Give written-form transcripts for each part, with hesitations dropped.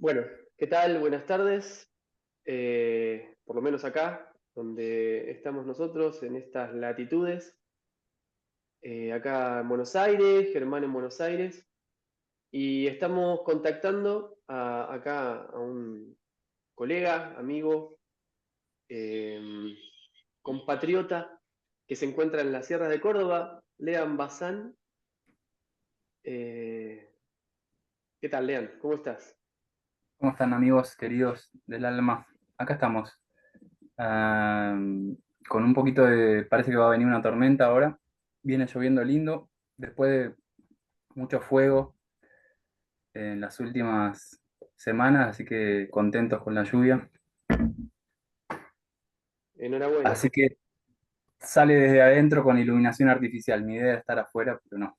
Bueno, ¿qué tal? Buenas tardes. Por lo menos acá, donde estamos nosotros, en estas latitudes. Acá en Buenos Aires, Germán en Buenos Aires. Y estamos contactando acá a un colega, amigo, eh, compatriota, que se encuentra en las sierras de Córdoba, Lean Bazán. Eh, ¿Qué tal, Lean? ¿Cómo estás? ¿Cómo están amigos queridos del alma? Acá estamos, ah, con un poquito parece que va a venir una tormenta ahora. Viene lloviendo lindo, después de mucho fuego en las últimas semanas, así que contentos con la lluvia. Enhorabuena. Así que sale desde adentro con iluminación artificial. Mi idea era estar afuera, pero no.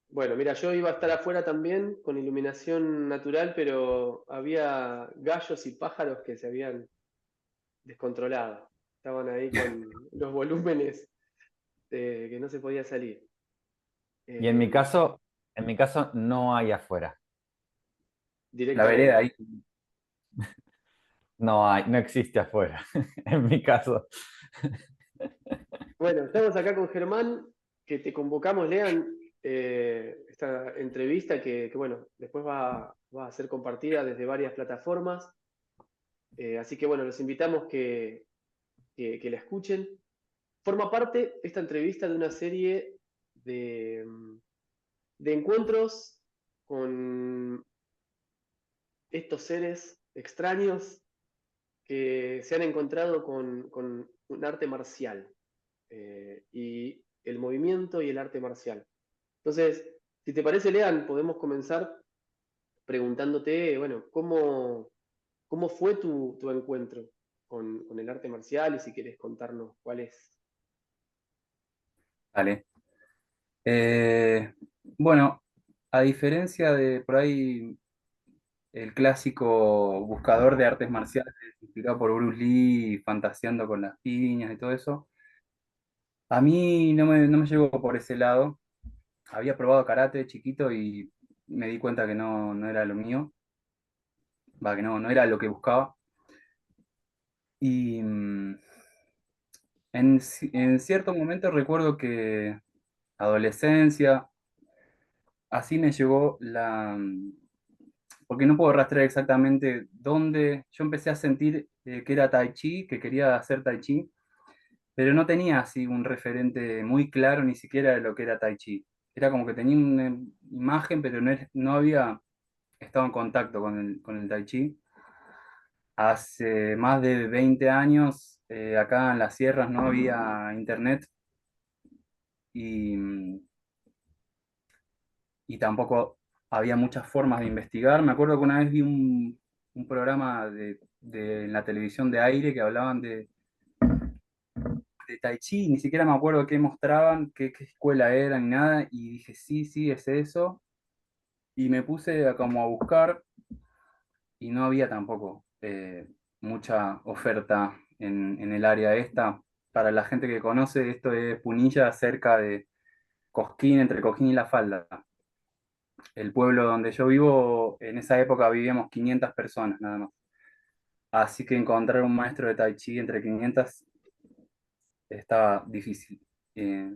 Bueno, mira, yo iba a estar afuera también con iluminación natural, pero había gallos y pájaros que se habían descontrolado. Estaban ahí con los volúmenes que no se podía salir. Y Eh, en mi caso no hay afuera. La vereda Directamente. ahí. No hay, no existe afuera, en mi caso. Bueno, estamos acá con Germán, que te convocamos, Lean, esta entrevista bueno, después va a ser compartida desde varias plataformas. Así que bueno, los invitamos que la escuchen. Forma parte esta entrevista de una serie de, de encuentros con estos seres extraños que se han encontrado con un arte marcial y el movimiento y el arte marcial. Entonces, si te parece, Lean, podemos comenzar preguntándote, bueno, cómo fue tu encuentro con el arte marcial y si quieres contarnos cuál es. Vale. Bueno, a diferencia de por ahí el clásico buscador de artes marciales inspirado por Bruce Lee, fantaseando con las piñas y todo eso. A mí no me llegó por ese lado. Había probado karate de chiquito y me di cuenta que no era lo mío, va, que no era lo que buscaba. Y en cierto momento recuerdo que adolescencia, así me llegó porque no puedo rastrear exactamente dónde. Yo empecé a sentir que era tai chi, que quería hacer tai chi, pero no tenía así un referente muy claro ni siquiera de lo que era Tai Chi. Era como que tenía una imagen, pero no había estado en contacto con el Tai Chi. Hace más de 20 años, acá en las sierras no había internet y, y tampoco había muchas formas de investigar. Me acuerdo que una vez vi un programa de la televisión de aire que hablaban de Tai Chi, ni siquiera me acuerdo qué mostraban, qué escuela era ni nada, y dije, sí, sí, es eso, y me puse como a buscar, y no había tampoco mucha oferta en el área esta. Para la gente que conoce, esto es Punilla, cerca de Cosquín, entre Cosquín y La Falda. El pueblo donde yo vivo, en esa época vivíamos 500 personas nada más. Así que encontrar un maestro de Tai Chi entre 500 estaba difícil. Eh,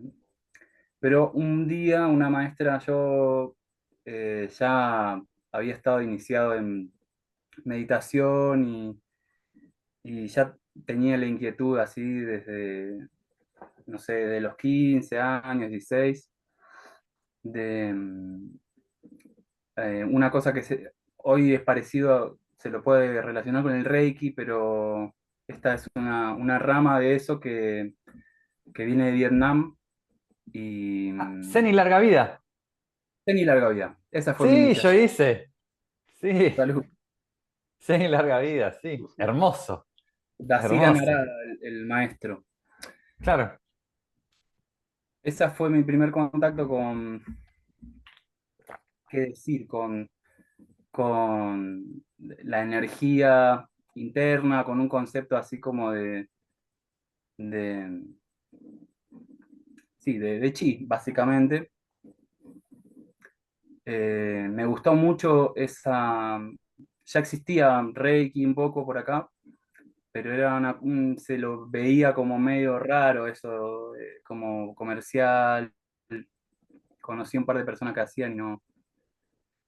Pero un día una maestra, yo ya había estado iniciado en meditación y ya tenía la inquietud así desde, no sé, de los 15 años, 16, de una cosa que hoy es parecido, se lo puede relacionar con el Reiki, pero esta es una rama de eso que viene de Vietnam y Ah, Zen y larga vida. ten y larga vida. Esa fue mi Sí, yo iniciación. hice. Sí, Salud. Zen y larga vida, sí. Hermoso, Dacila hermoso. Narada, el maestro. Claro. Esa fue mi primer contacto qué decir, con la energía interna, con un concepto así como de, sí, de chi, básicamente. Me gustó mucho ya existía Reiki un poco por acá, pero era se lo veía como medio raro eso, como comercial. Conocí un par de personas que hacían y no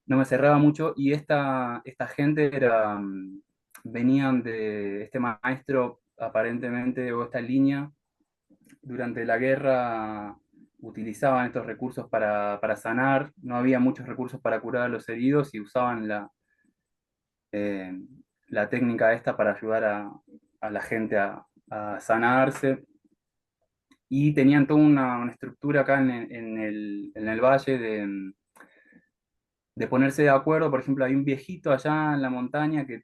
me cerraba mucho. Y esta gente venían de este maestro aparentemente, o esta línea, durante la guerra utilizaban estos recursos para sanar, no había muchos recursos para curar a los heridos y usaban eh, la técnica esta para ayudar a la gente a sanarse. Y tenían toda una estructura acá en el valle de ponerse de acuerdo. Por ejemplo, hay un viejito allá en la montaña que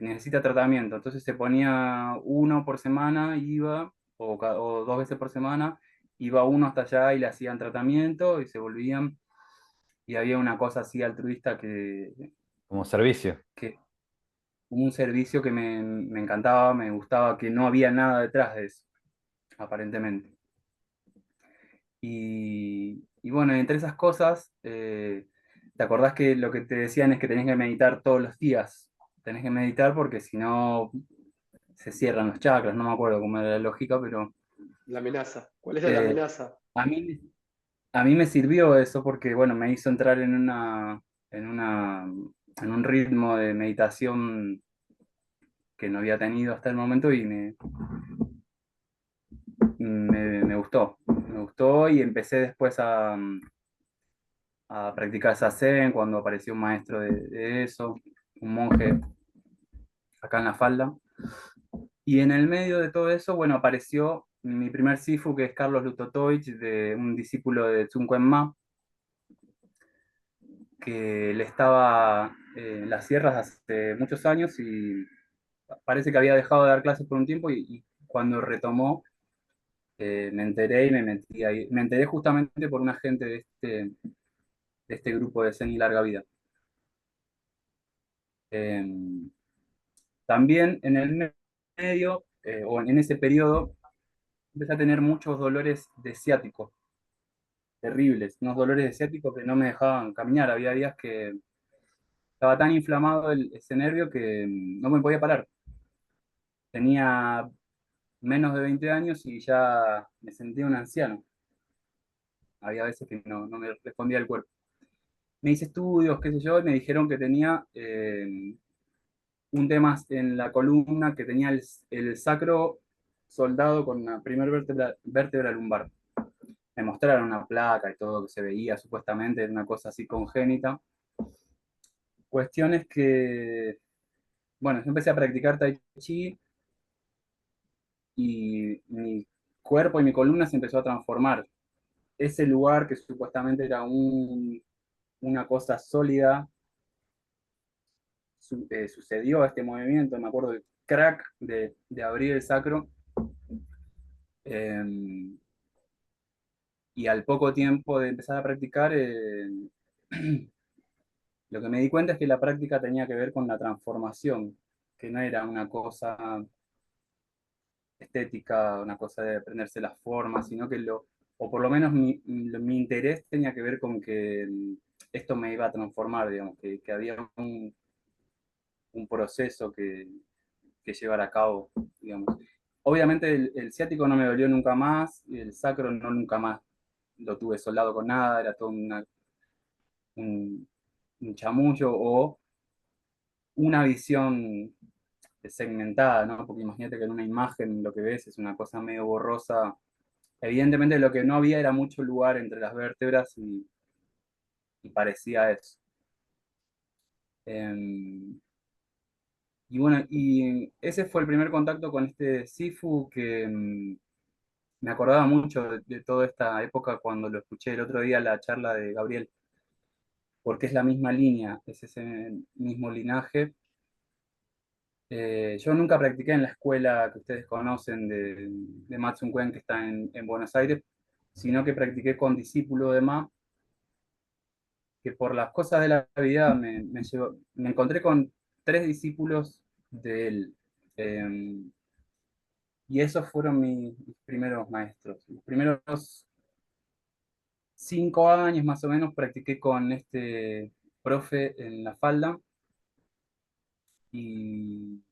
necesita tratamiento, entonces se ponía uno por semana, iba, o 2 veces por semana, iba uno hasta allá y le hacían tratamiento y se volvían, y había una cosa así altruista Como servicio. que un servicio que me encantaba, me gustaba, que no había nada detrás de eso, aparentemente. Y bueno, entre esas cosas, ¿te acordás que lo que te decían es que tenés que meditar todos los días? Tenés que meditar porque si no se cierran los chakras, no me acuerdo cómo era la lógica, pero La amenaza. ¿Cuál era la eh, amenaza? a mí, a mí me sirvió eso porque, bueno, me hizo entrar en una, en un ritmo de meditación que no había tenido hasta el momento y me gustó y empecé después a practicar Zazen cuando apareció un maestro de eso, un monje acá en la falda. Y en el medio de todo eso, bueno, apareció mi primer sifu, que es Carlos Lutotovich, de un discípulo de Tsunkuen Ma, que él estaba en las sierras hace muchos años y parece que había dejado de dar clases por un tiempo y cuando retomó, me enteré y me metí ahí. Me enteré justamente por un agente de este grupo de Zen y Larga Vida. Eh, También en el medio, o en ese periodo, empecé a tener muchos dolores de ciático, terribles, unos dolores de ciático que no me dejaban caminar. Había días que estaba tan inflamado ese nervio que no me podía parar. Tenía menos de 20 años y ya me sentía un anciano. Había veces que no me respondía el cuerpo. Me hice estudios, qué sé yo, y me dijeron que tenía un tema en la columna, que tenía el sacro soldado con la primera vértebra lumbar. Me mostraron una placa y todo que se veía, supuestamente era una cosa así congénita. Cuestiones que, bueno, yo empecé a practicar Tai Chi y mi cuerpo y mi columna se empezó a transformar. Ese lugar que supuestamente era una cosa sólida, sucedió este movimiento, me acuerdo del crack de abrir el sacro. eh, y al poco tiempo de empezar a practicar, lo que me di cuenta es que la práctica tenía que ver con la transformación, que no era una cosa estética, una cosa de aprenderse las formas, sino que o por lo menos mi interés tenía que ver con que esto me iba a transformar, digamos, que había un proceso que llevar a cabo, digamos. Obviamente el ciático no me dolió nunca más, y el sacro no nunca más lo tuve soldado con nada, era todo un, un chamullo o una visión segmentada, ¿no? Porque imagínate que en una imagen lo que ves es una cosa medio borrosa. Evidentemente lo que no había era mucho lugar entre las vértebras y parecía eso. Em, y bueno, y ese fue el primer contacto con este Sifu que me acordaba mucho de toda esta época cuando lo escuché el otro día, la charla de Gabriel, porque es la misma línea, es ese mismo linaje. Yo nunca practiqué en la escuela que ustedes conocen de Matsun Kuen, que está en Buenos Aires, sino que practiqué con discípulo de Ma, que por las cosas de la vida me encontré con 3 discípulos de él. Eh, y esos fueron mis primeros maestros. Los primeros 5 años más o menos practiqué con este profe en la falda y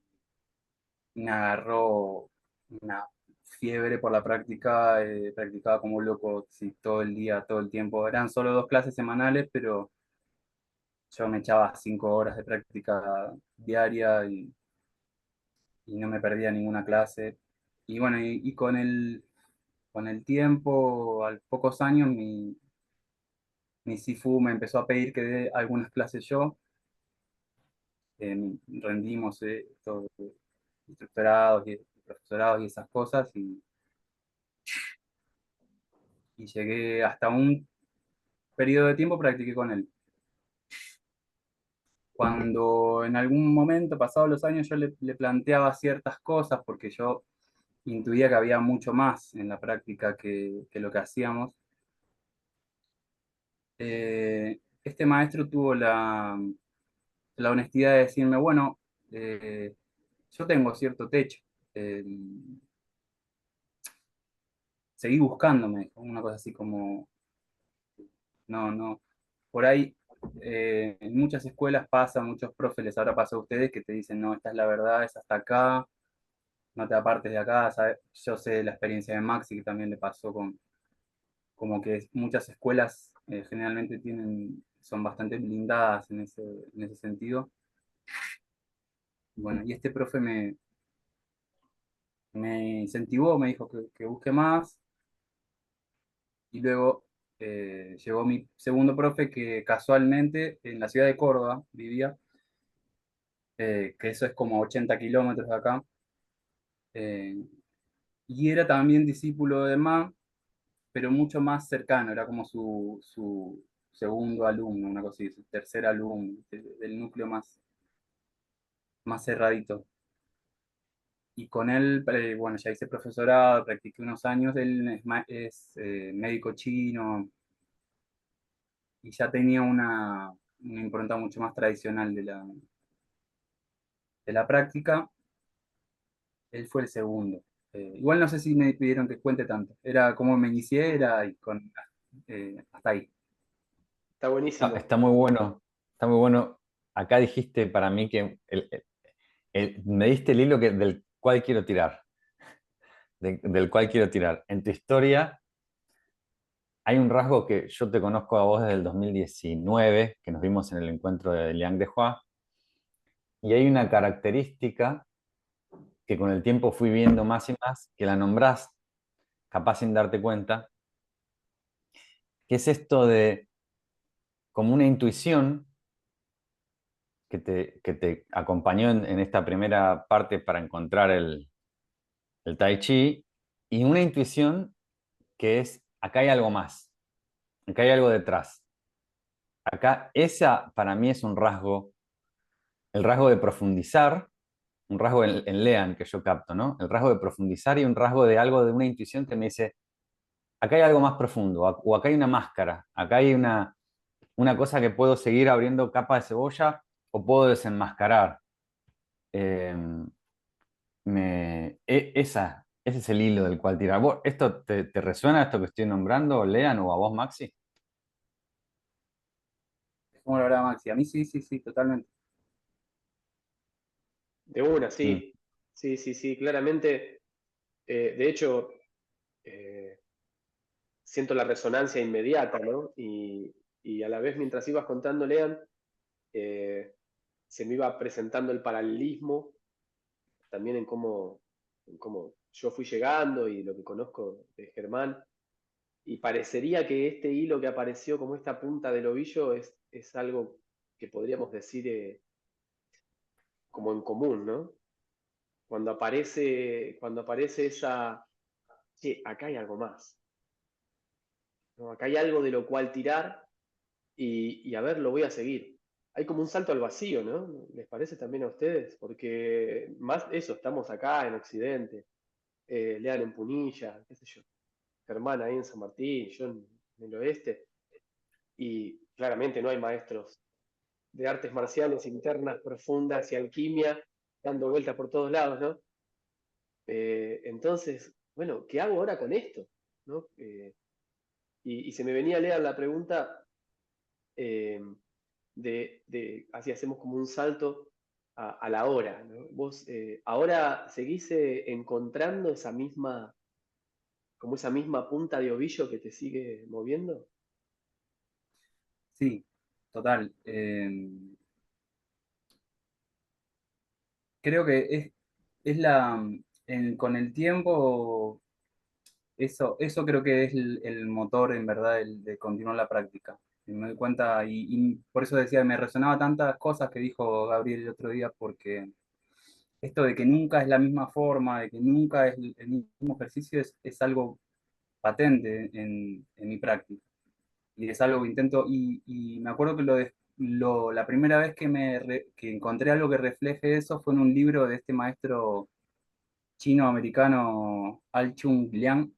me agarró una fiebre por la práctica, practicaba como loco, sí, todo el día, todo el tiempo. Eran solo 2 clases semanales, pero yo me echaba 5 horas de práctica diaria y no me perdía ninguna clase. Y bueno, y con el tiempo, a los pocos años, mi Sifu me empezó a pedir que dé algunas clases yo. Rendimos todo, instructorados y profesorados y esas cosas, y llegué hasta un periodo de tiempo practiqué con él. Cuando en algún momento, pasados los años, yo le planteaba ciertas cosas, porque yo intuía que había mucho más en la práctica que lo que hacíamos. Este maestro tuvo la honestidad de decirme, bueno, yo tengo cierto techo, eh, seguí buscándome, una cosa así como, no, no, por ahí en muchas escuelas pasa, muchos profes les habrá pasado a ustedes que te dicen, no, esta es la verdad, es hasta acá, no te apartes de acá, ¿sabes? Yo sé de la experiencia de Maxi que también le pasó como que muchas escuelas generalmente son bastante blindadas en ese sentido. Bueno, y este profe me incentivó, me dijo que busque más, y luego llegó mi segundo profe que casualmente en la ciudad de Córdoba vivía, que eso es como 80 kilómetros de acá, eh, y era también discípulo de Ma, pero mucho más cercano, era como su segundo alumno, una cosa así, su tercer alumno, del núcleo más cerradito. Y con él, bueno, ya hice profesorado, practiqué unos años, él es médico chino y ya tenía una impronta mucho más tradicional de la práctica. Él fue el segundo. Igual no sé si me pidieron que cuente tanto. Era como me inicié, era y hasta ahí. Está buenísimo. Está muy bueno, está muy bueno. Acá dijiste para mí que me diste el hilo del cual quiero tirar, del cual quiero tirar. En tu historia hay un rasgo que yo te conozco a vos desde el 2019, que nos vimos en el encuentro de Liang de Hua, y hay una característica que con el tiempo fui viendo más y más, que la nombrás, capaz sin darte cuenta, que es esto de como una intuición que te acompañó en esta primera parte para encontrar el Tai Chi, y una intuición que es, acá hay algo más, acá hay algo detrás. Acá, esa para mí es un rasgo, el rasgo de profundizar, un rasgo en Lean que yo capto, ¿no? El rasgo de profundizar y un rasgo de algo, de una intuición que me dice, acá hay algo más profundo, o acá hay una máscara, acá hay una cosa que puedo seguir abriendo capa de cebolla o puedo desenmascarar. Eh, ese es el hilo del cual tirar. ¿Esto te resuena, esto que estoy nombrando, Lean, o a vos, Maxi? ¿Cómo lo hará Maxi? A mí sí, sí, sí, totalmente. De una, Mm. sí. Sí, sí, sí, claramente. De hecho, eh, siento la resonancia inmediata, ¿no? Y a la vez, mientras ibas contando, Lean, eh, se me iba presentando el paralelismo también en cómo yo fui llegando y lo que conozco de Germán. Y parecería que este hilo que apareció como esta punta del ovillo es algo que podríamos decir como en común, ¿no? Cuando aparece esa, sí, acá hay algo más, ¿no? Acá hay algo de lo cual tirar y a ver, lo voy a seguir. Hay como un salto al vacío, ¿no? ¿Les parece también a ustedes? Porque más eso, estamos acá en Occidente, Lean en Punilla, qué sé yo, Germán ahí en San Martín, yo en el oeste, y claramente no hay maestros de artes marciales internas profundas y alquimia dando vueltas por todos lados, ¿no? Entonces, bueno, ¿qué hago ahora con esto? ¿No? Y se me venía a leer la pregunta eh, así hacemos como un salto a la hora, ¿no? Vos ahora seguís encontrando como esa misma punta de ovillo que te sigue moviendo. Sí, total. Creo que es con el tiempo, eso creo que es el motor en verdad de continuar la práctica. Y me doy cuenta, y por eso decía, me resonaba tantas cosas que dijo Gabriel el otro día, porque esto de que nunca es la misma forma, de que nunca es el mismo ejercicio, es algo patente en mi práctica. Y es algo que intento, y me acuerdo que la primera vez que encontré algo que refleje eso fue en un libro de este maestro chino-americano Al Chung Liang.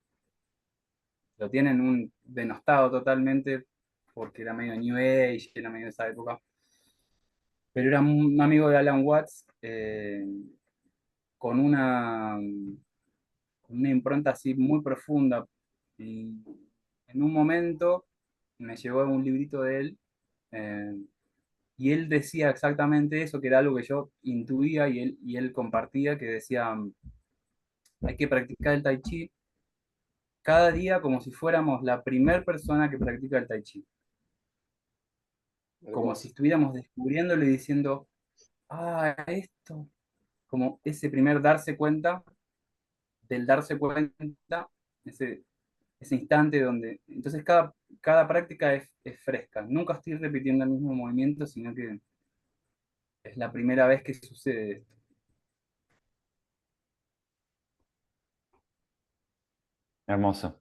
Lo tienen denostado totalmente porque era medio New Age, era medio de esa época. Pero era un amigo de Alan Watts, con una impronta así muy profunda. Y en un momento me llegó un librito de él, eh, y él decía exactamente eso, que era algo que yo intuía y él compartía, que decía, hay que practicar el tai chi cada día como si fuéramos la primer persona que practica el tai chi. Como si Hermoso. estuviéramos descubriéndolo y diciendo, esto, como ese primer darse cuenta, del darse cuenta, ese, ese instante donde, entonces cada práctica es fresca, nunca estoy repitiendo el mismo movimiento, sino que es la primera vez que sucede esto. Hermoso,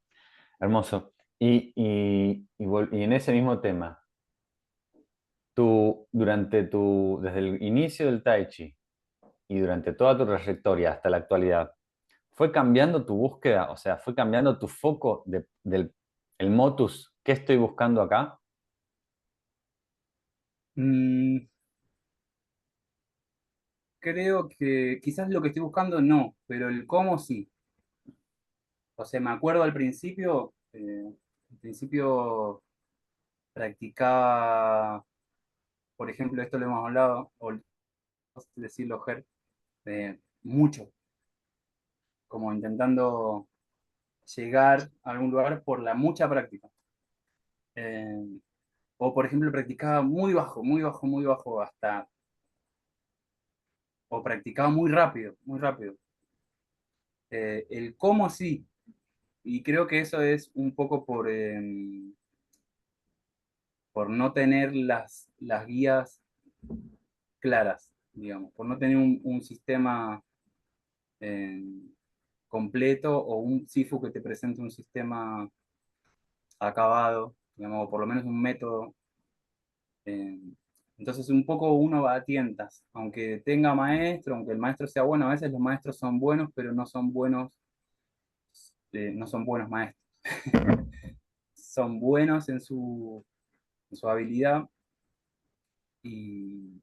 hermoso. Y en ese mismo tema, desde el inicio del Tai Chi y durante toda tu trayectoria hasta la actualidad, ¿fue cambiando tu búsqueda? O sea, ¿fue cambiando tu foco del el motus? ¿Qué estoy buscando acá? Mm, Creo que quizás lo que estoy buscando no, pero el cómo sí. O sea, me acuerdo al principio practicaba, por ejemplo, esto lo hemos hablado, o decirlo, Ger, mucho, como intentando llegar a algún lugar por la mucha práctica. Eh, o, por ejemplo, practicaba muy bajo, muy bajo, muy bajo, o practicaba muy rápido, muy rápido. El cómo sí, y creo que eso es un poco por no tener las guías claras, digamos, por no tener un sistema eh, completo o un SIFU que te presente un sistema acabado, digamos, o por lo menos un método. eh, entonces un poco uno va a tientas, aunque tenga maestro, aunque el maestro sea bueno, a veces los maestros son buenos, pero no son buenos maestros. Son buenos en su habilidad, y,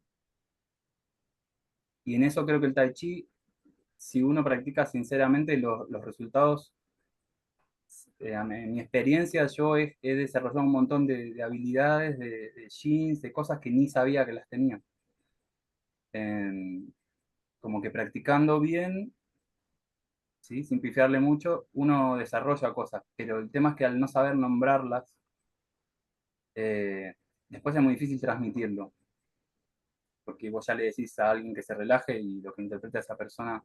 y en eso creo que el Tai Chi, si uno practica sinceramente, los resultados, en mi experiencia, yo he desarrollado un montón de habilidades, de jeans, de cosas que ni sabía que las tenía. Eh, Como que practicando bien, ¿sí? Sin pifiarle mucho, uno desarrolla cosas, pero el tema es que al no saber nombrarlas, eh, después es muy difícil transmitirlo, porque vos ya le decís a alguien que se relaje y lo que interpreta esa persona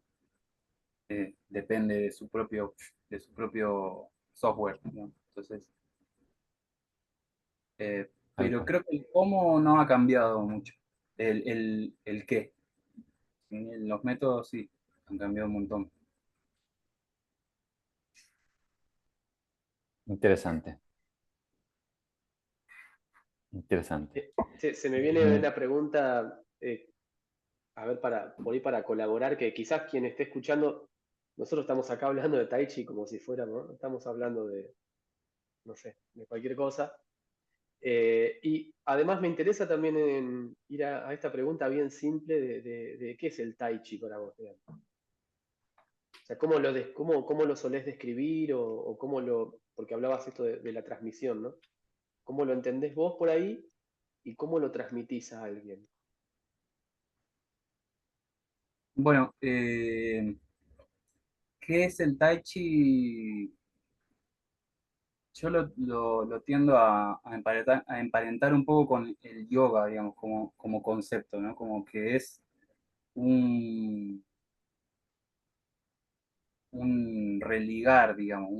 depende de su propio software, ¿no? Entonces, Tal pero cual. creo que el cómo no ha cambiado mucho. El qué. Los métodos sí, han cambiado un montón. Interesante, interesante. Se me viene Mm, una pregunta, a ver, por ahí para colaborar, que quizás quien esté escuchando, nosotros estamos acá hablando de Tai Chi como si fuéramos, ¿no? Estamos hablando de, no sé, de cualquier cosa. Y además me interesa también en ir a esta pregunta bien simple de qué es el Tai Chi para vos. Lean. O sea, cómo lo solés describir o porque hablabas esto de la transmisión, ¿no? ¿Cómo lo entendés vos por ahí y cómo lo transmitís a alguien? Bueno, ¿qué es el Tai Chi? Yo lo tiendo a emparentar un poco con el yoga, digamos, como concepto, ¿no? Como que es un, un religar, digamos,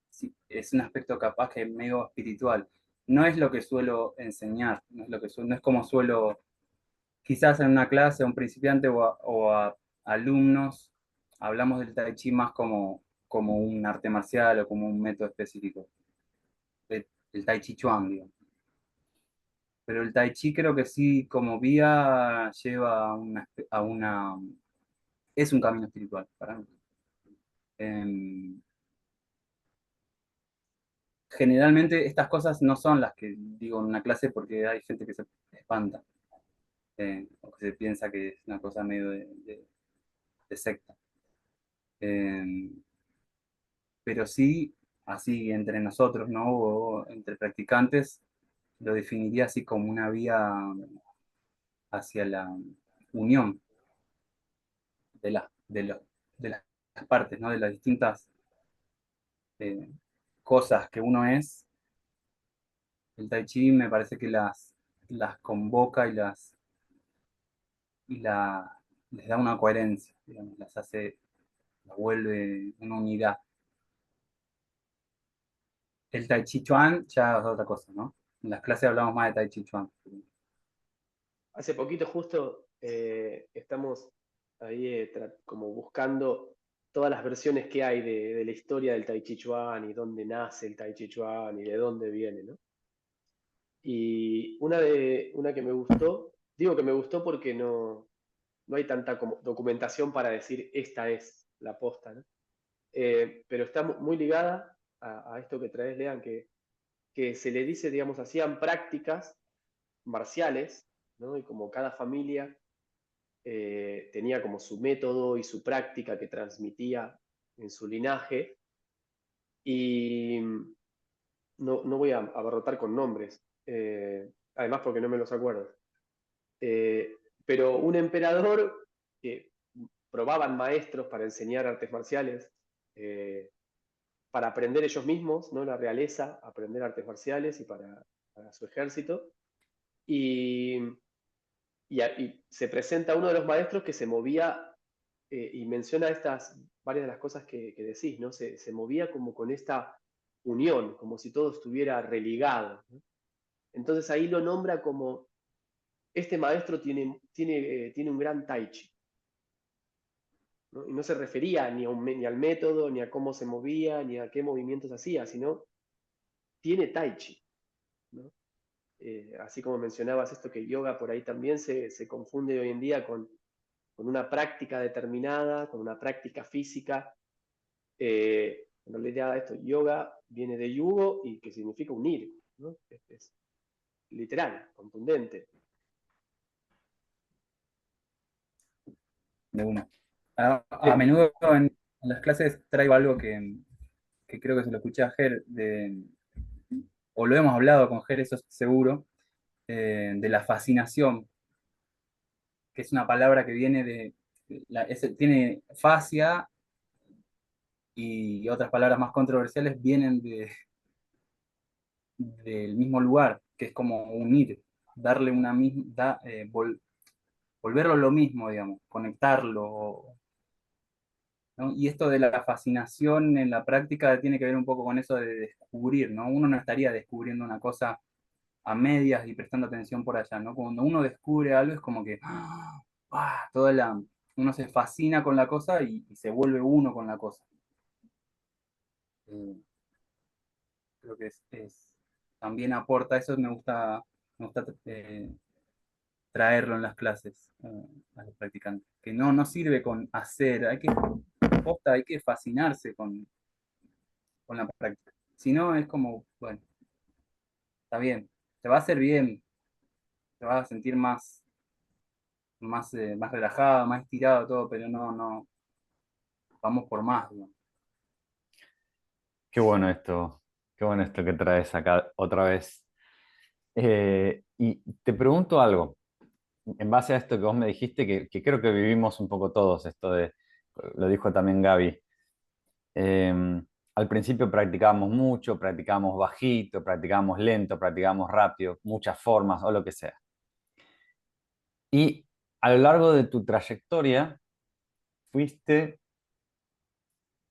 sí, es un aspecto capaz que es medio espiritual. No es lo que suelo enseñar, no es como suelo, quizás en una clase a un principiante o a alumnos, hablamos del Tai Chi más como un arte marcial o como un método específico, el Tai Chi Chuan, digamos. Pero el Tai Chi creo que sí, como vía, lleva es un camino espiritual para mí. Em, Generalmente estas cosas no son las que digo en una clase porque hay gente que se espanta, o que se piensa que es una cosa medio de secta. Em, pero sí, así entre nosotros, ¿no? O entre practicantes, lo definiría así como una vía hacia la unión de las partes, ¿no? De las distintas eh, cosas que uno es. El Tai Chi me parece que las convoca y les da una coherencia, digamos, las vuelve una unidad. El Tai Chi Chuan ya es otra cosa, ¿no? En las clases hablamos más de Tai Chi Chuan. Hace poquito justo estamos ahí como buscando todas las versiones que hay de la historia del Tai Chi Chuan y dónde nace el Tai Chi Chuan y de dónde viene, ¿no? Y una que me gustó, digo que me gustó porque no hay tanta como documentación para decir esta es la posta, ¿no? Pero está muy ligada a esto que traes, Lean, que se le dice, digamos, hacían prácticas marciales, ¿no? Y como cada familia tenía como su método y su práctica que transmitía en su linaje, y no voy a abarrotar con nombres, además porque no me los acuerdo. Pero un emperador que probaban maestros para enseñar artes marciales, para aprender ellos mismos, ¿no? La realeza, aprender artes marciales y para su ejército. Y, y se presenta uno de los maestros que se movía, y menciona varias de las cosas que decís, ¿no? Se movía como con esta unión, como si todo estuviera religado, ¿no? Entonces ahí lo nombra como, este maestro tiene un gran tai chi, ¿no? Y no se refería ni al método, ni a cómo se movía, ni a qué movimientos hacía, sino tiene tai chi, ¿no? Así como mencionabas esto que yoga por ahí también se confunde hoy en día con una práctica determinada, con una práctica física. En realidad esto, yoga, viene de yugo y que significa unir, ¿no? Es literal, contundente. De una. A Eh, menudo en las clases traigo algo que creo que se lo escuché a Ger, o lo hemos hablado con Ger, eso seguro, de la fascinación, que es una palabra que viene tiene fascia y otras palabras más controversiales vienen del mismo lugar, que es como unir, darle una misma, volverlo lo mismo, digamos, conectarlo, ¿no? Y esto de la fascinación en la práctica tiene que ver un poco con eso de descubrir, ¿no? Uno no estaría descubriendo una cosa a medias y prestando atención por allá, ¿no? Cuando uno descubre algo es como que uno se fascina con la cosa y se vuelve uno con la cosa. Eh, Creo que también aporta eso, me gusta traerlo en las clases a los practicantes. Que no sirve con hacer, hay que fascinarse con la práctica. Si no, es como, bueno, está bien, te va a hacer bien, te vas a sentir más más relajado, más estirado todo, pero no, vamos por más, ¿no? Qué bueno esto que traes acá otra vez. Y te pregunto algo, en base a esto que vos me dijiste, que creo que vivimos un poco todos, esto de, lo dijo también Gaby. Al principio practicábamos mucho, practicábamos bajito, practicábamos lento, practicábamos rápido, muchas formas o lo que sea. Y a lo largo de tu trayectoria fuiste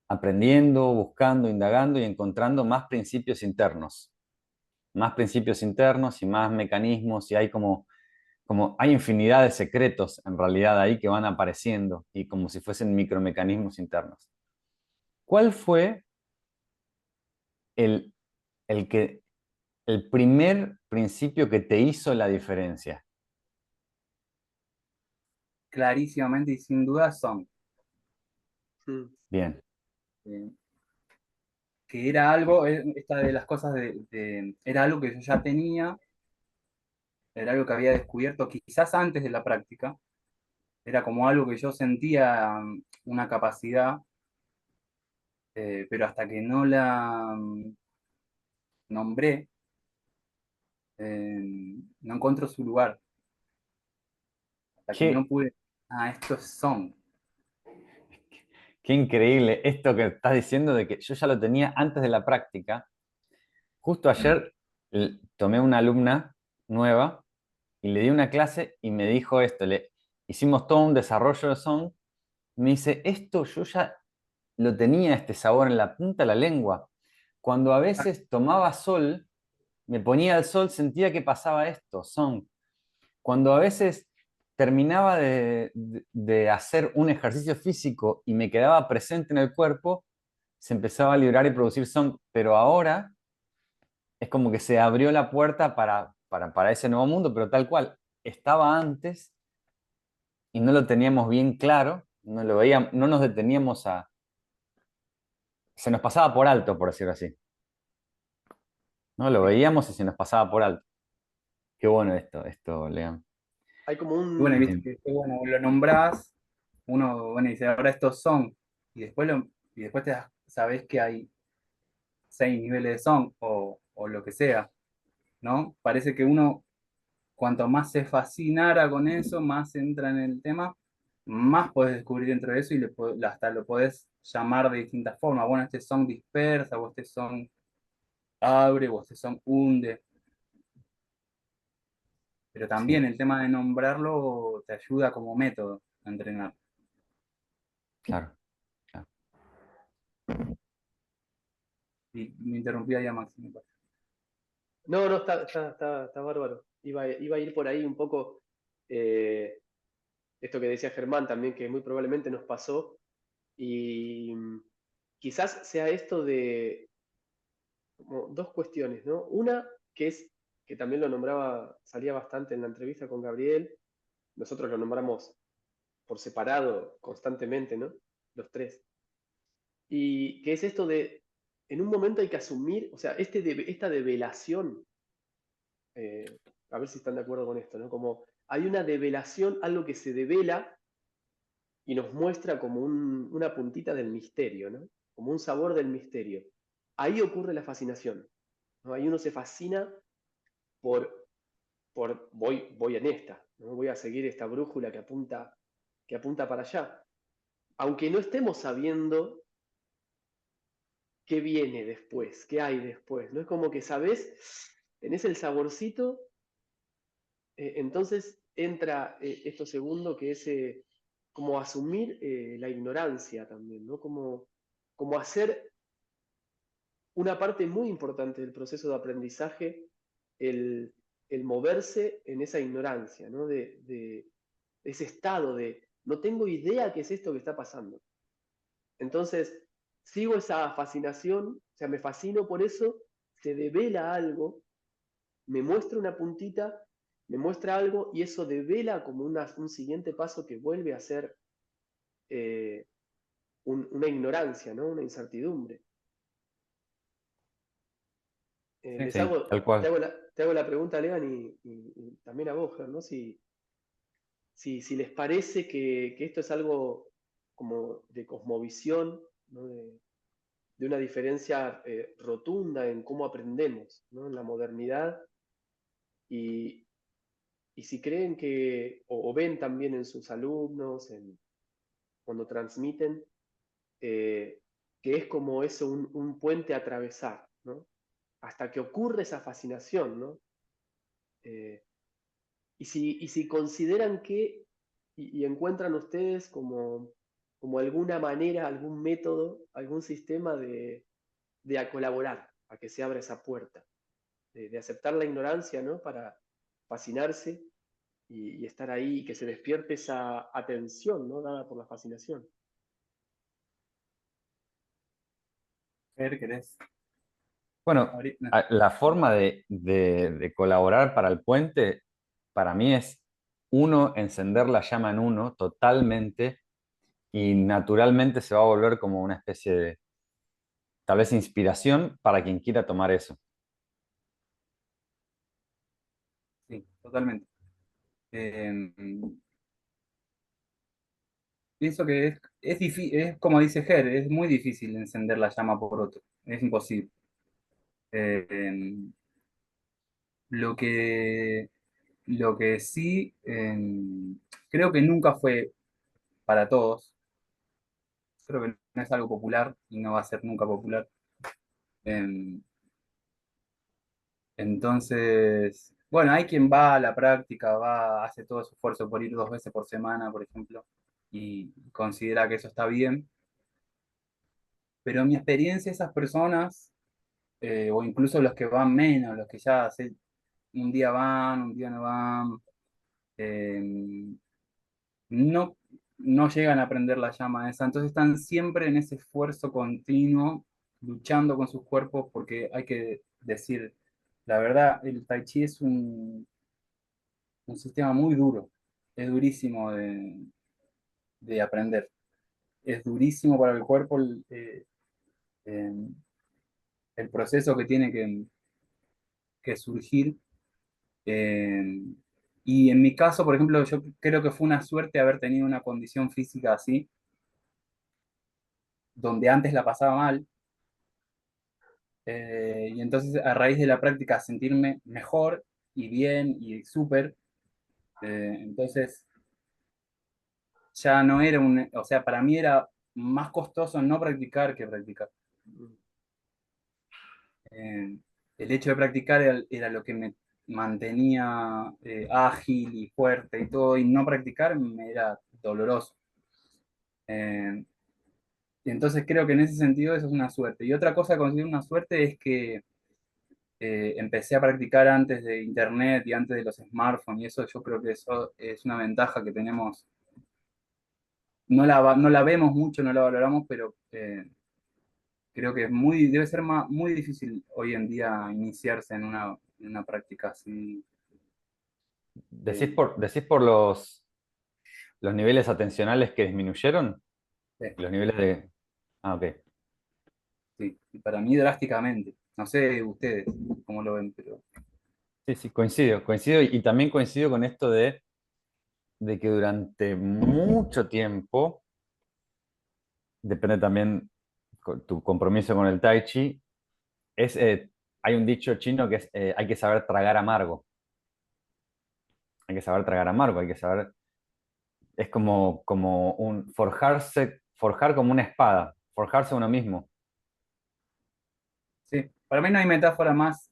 aprendiendo, buscando, indagando y encontrando más principios internos y más mecanismos y hay como hay infinidad de secretos en realidad ahí que van apareciendo y como si fuesen micromecanismos internos. ¿Cuál fue el, el que, el primer principio que te hizo la diferencia? Clarísimamente y sin duda son. Mm. Bien, eh, que era algo, esta de las cosas era algo que yo ya tenía, era algo que había descubierto quizás antes de la práctica, era como algo que yo sentía una capacidad, pero hasta que no la nombré, no encuentro su lugar, hasta que no qué, pude, estos son. qué increíble esto que estás diciendo de que yo ya lo tenía antes de la práctica. Justo ayer tomé una alumna nueva y le di una clase y me dijo esto, hicimos todo un desarrollo de son, me dice, esto yo ya lo tenía este sabor en la punta de la lengua. Cuando a veces tomaba sol, me ponía al sol, sentía que pasaba esto, son. Cuando a veces terminaba de hacer un ejercicio físico y me quedaba presente en el cuerpo, se empezaba a liberar y producir son, pero ahora es como que se abrió la puerta para ese nuevo mundo, pero tal cual, estaba antes y no lo teníamos bien claro, no lo veíamos, no nos deteníamos se nos pasaba por alto, por decirlo así. ¿No? Lo veíamos y se nos pasaba por alto. Qué bueno esto, Lean. Hay como Bueno, y un... viste que bueno, lo nombrás, uno bueno, dice, ahora estos son, y después, y después sabés que hay 6 niveles de son, o lo que sea, ¿no? Parece que uno, cuanto más se fascinara con eso, más entra en el tema, más podés descubrir dentro de eso y hasta lo podés llamar de distintas formas. Bueno, este son dispersa, o este son abre, o este son hunde. Pero también Sí, el tema de nombrarlo te ayuda como método a entrenar. claro, claro. Y me interrumpía ya Máximo. No, no, está bárbaro. Iba a ir por ahí un poco eh, esto que decía Germán también, que muy probablemente nos pasó. Y quizás sea esto de como dos cuestiones, ¿no? Una, que es, que también lo nombraba, salía bastante en la entrevista con Gabriel, nosotros lo nombramos por separado constantemente, ¿no? Los tres. Y que es esto de, en un momento hay que asumir, o sea, esta develación, eh, a ver si están de acuerdo con esto, ¿no? Como hay una develación, algo que se devela y nos muestra como una puntita del misterio, ¿no? Como un sabor del misterio. Ahí ocurre la fascinación, ¿no? Ahí uno se fascina por, voy en esta, ¿no? Voy a seguir esta brújula que apunta para allá. Aunque no estemos sabiendo qué viene después, qué hay después, ¿no? Es como que sabes, tenés el saborcito, entonces entra esto segundo que es como asumir la ignorancia también, ¿no? Como hacer una parte muy importante del proceso de aprendizaje, el, el moverse en esa ignorancia, ¿no? De ese estado de no tengo idea qué es esto que está pasando. Entonces, sigo esa fascinación, o sea, me fascino por eso, se devela algo, me muestra una puntita, me muestra algo y eso devela como un siguiente paso que vuelve a ser eh, una ignorancia, ¿no? Una incertidumbre. Sí, Les Sí, hago, tal cual. te hago la pregunta, Lean, y también a vos, Ger, ¿no? Si, si les parece que esto es algo como de cosmovisión, ¿no? De una diferencia rotunda en cómo aprendemos, ¿no? En la modernidad, y, y si creen que, o ven también en sus alumnos, cuando transmiten, eh, que es como eso, un puente a atravesar, ¿no? Hasta que ocurre esa fascinación, ¿no? Eh, y si consideran que, y encuentran ustedes como alguna manera, algún método, algún sistema de a colaborar, a que se abra esa puerta, de aceptar la ignorancia, ¿no? Para fascinarse y estar ahí, y que se despierte esa atención, ¿no? Dada por la fascinación. Fer, ¿querés Bueno, abrir? No. la forma de colaborar para el puente, para mí es uno, encender la llama en uno totalmente y naturalmente se va a volver como una especie de, tal vez, inspiración para quien quiera tomar eso. Sí, totalmente. Pienso que es difícil, es como dice Ger, es muy difícil encender la llama por otro, es imposible. Eh, lo que, lo que sí, creo que nunca fue para todos, creo que no es algo popular y no va a ser nunca popular. Eh, entonces, bueno, hay quien va a la práctica, hace todo su esfuerzo por ir 2 veces por semana, por ejemplo, y considera que eso está bien, pero en mi experiencia esas personas o incluso los que van menos, los que ya un día van, un día no van, eh, no, no llegan a prender la llama esa, entonces están siempre en ese esfuerzo continuo, luchando con sus cuerpos, porque hay que decir, la verdad, el tai chi es un sistema muy duro, es durísimo de aprender, es durísimo para el cuerpo eh, el proceso que tiene que surgir. Eh, y en mi caso, por ejemplo, yo creo que fue una suerte haber tenido una condición física así, donde antes la pasaba mal, y entonces a raíz de la práctica sentirme mejor y bien y súper, entonces ya no era o sea, para mí era más costoso no practicar que practicar. Eh, el hecho de practicar era lo que me mantenía ágil y fuerte y todo, y no practicar me era doloroso. Eh, Y entonces creo que en ese sentido eso es una suerte. Y otra cosa que considero una suerte es que empecé a practicar antes de internet y antes de los smartphones, y eso yo creo que eso es una ventaja que tenemos. No la vemos mucho, no la valoramos, pero creo que debe ser muy difícil hoy en día iniciarse en una práctica así. ¿Decís por los niveles atencionales que disminuyeron? Sí, Los niveles de... Ah, ok. sí. Y para mí drásticamente. No sé ustedes cómo lo ven, pero Sí, sí, coincido y también coincido con esto de que durante mucho tiempo, depende también tu compromiso con el Tai Chi, es, hay un dicho chino que es hay que saber tragar amargo, hay que saber tragar amargo, hay que saber, es como un forjar como una espada, forjarse a uno mismo. sí. Para mí no hay metáfora más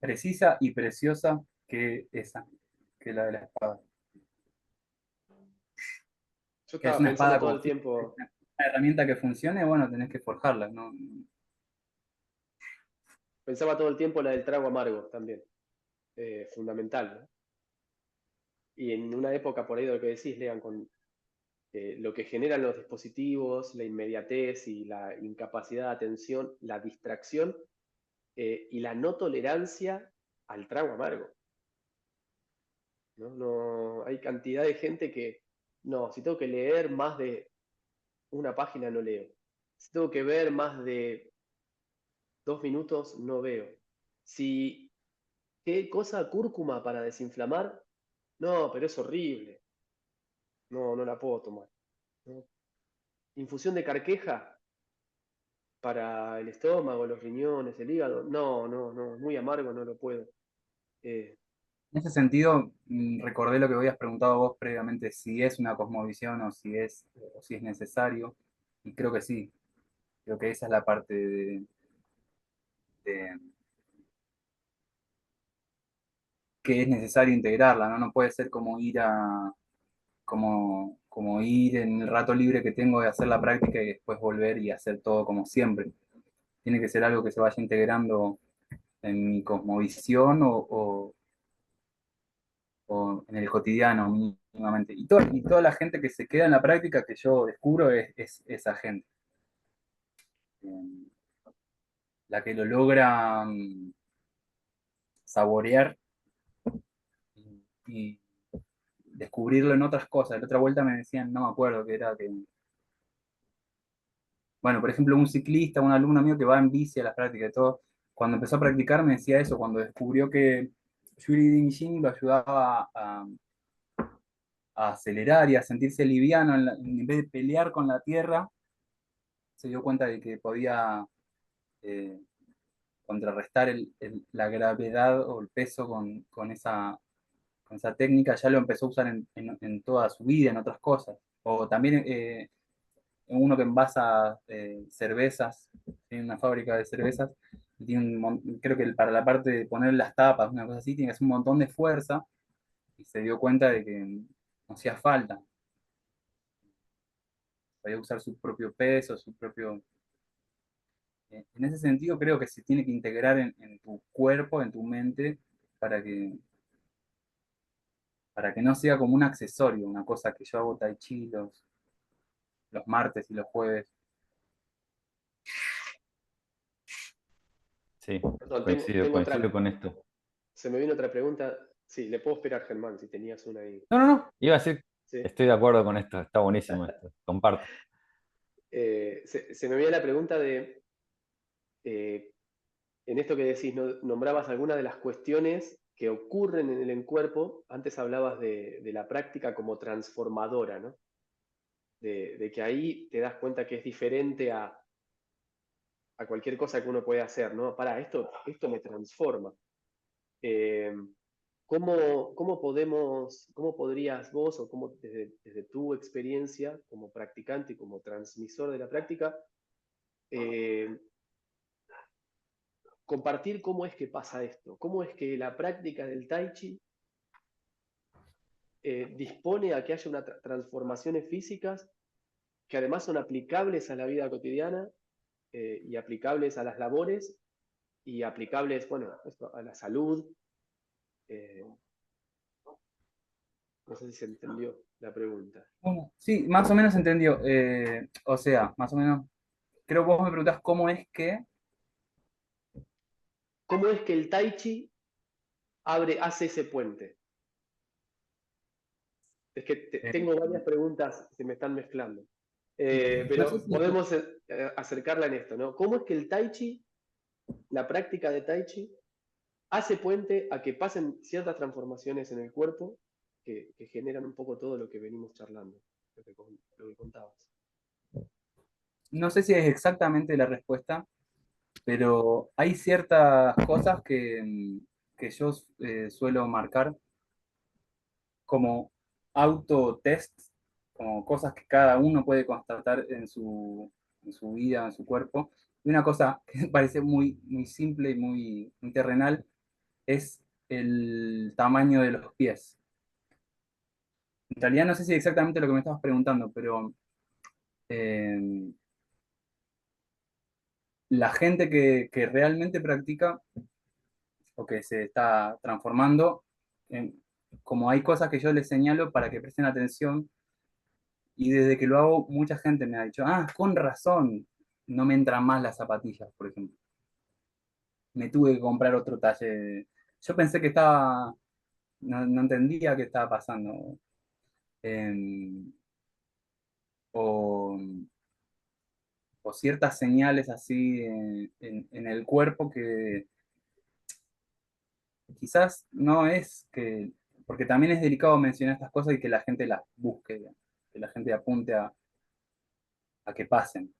precisa y preciosa que esa, que la de la espada. Yo Que es estaba una pensando espada todo con el tiempo, una herramienta que funcione, bueno, tenés que forjarla, ¿no? pensaba todo el tiempo la del trago amargo también, fundamental, ¿no? Y en una época por ahí de lo que decís, Lean, con lo que generan los dispositivos, la inmediatez y la incapacidad de atención, la distracción, y la no tolerancia al trago amargo, ¿no? No, hay cantidad de gente que, no, si tengo que leer más de una página, no leo. Si tengo que ver más de 2 minutos, no veo. Si, ¿qué cosa cúrcuma para desinflamar? No, pero es horrible. No, no la puedo tomar. ¿No? Infusión de carqueja para el estómago, los riñones, el hígado. No, no, no, muy amargo, no lo puedo. Eh, En ese sentido, recordé lo que habías preguntado vos previamente, si es una cosmovisión o si es necesario, y creo que sí, creo que esa es la parte de que es necesario integrarla, ¿no? No puede ser como ir en el rato libre que tengo de hacer la práctica y después volver y hacer todo como siempre. Tiene que ser algo que se vaya integrando en mi cosmovisión o en el cotidiano mínimamente. Y toda la gente que se queda en la práctica que yo descubro es esa gente. Eh, la que lo logra saborear y descubrirlo en otras cosas. La otra vuelta me decían, no me acuerdo, que era que, bueno, por ejemplo, un ciclista, un alumno mío que va en bici a las prácticas y todo, cuando empezó a practicar me decía eso, cuando descubrió que Yuri Dingjin lo ayudaba a acelerar y a sentirse liviano en vez de pelear con la tierra, se dio cuenta de que podía eh, contrarrestar la gravedad o el peso con esa técnica, ya lo empezó a usar en toda su vida, en otras cosas. O también uno que envasa cervezas, tiene una fábrica de cervezas, y tiene creo que para la parte de poner las tapas, una cosa así, tiene que hacer un montón de fuerza, y se dio cuenta de que no hacía falta. Podía usar su propio peso, su propio... En ese sentido creo que se tiene que integrar en tu cuerpo, en tu mente, para para que no sea como un accesorio, una cosa que yo hago tai chi los martes y los jueves. Sí, perdón, coincido, tengo coincido otra. con esto. Se me vino otra pregunta. Sí, le puedo esperar, Germán, si tenías una ahí. No, no, no, iba a decir, Sí. estoy de acuerdo con esto, está buenísimo esto, comparto. Se me viene la pregunta de, eh, en esto que decís, nombrabas algunas de las cuestiones que ocurren en el cuerpo. Antes hablabas de la práctica como transformadora, ¿no? De que ahí te das cuenta que es diferente a cualquier cosa que uno puede hacer, ¿no? Para, esto me transforma. Eh, cómo podrías vos, o cómo desde tu experiencia como practicante y como transmisor de la práctica, eh, compartir cómo es que pasa esto? ¿Cómo es que la práctica del Tai Chi dispone a que haya unas transformaciones físicas que además son aplicables a la vida cotidiana y aplicables a las labores y aplicables, bueno, a la salud? Eh, no sé si se entendió la pregunta. Bueno, sí, más o menos entendió. O sea, más o menos, creo que vos me preguntás cómo es que... ¿Cómo es que el Tai Chi hace ese puente? Es que eh, tengo varias preguntas que se me están mezclando. no sé Pero si... podemos acercarla en esto, ¿no? ¿Cómo es que el Tai Chi, la práctica de Tai Chi, hace puente a que pasen ciertas transformaciones en el cuerpo que generan un poco todo lo que venimos charlando, lo que contabas? No sé si es exactamente la respuesta, pero hay ciertas cosas que yo suelo marcar como autotest, como cosas que cada uno puede constatar en su vida, en su cuerpo. Y una cosa que parece muy simple y muy terrenal es el tamaño de los pies. En realidad no sé si exactamente lo que me estabas preguntando, pero eh, la gente que realmente practica o que se está transformando, como hay cosas que yo les señalo para que presten atención, y desde que lo hago mucha gente me ha dicho, ah, con razón, no me entran más las zapatillas, por ejemplo. Me tuve que comprar otro talle. Yo pensé que estaba, no entendía qué estaba pasando. Em, o, o ciertas señales así en el cuerpo que quizás no es que porque también es delicado mencionar estas cosas y que la gente las busque, digamos, que la gente apunte a que pasen.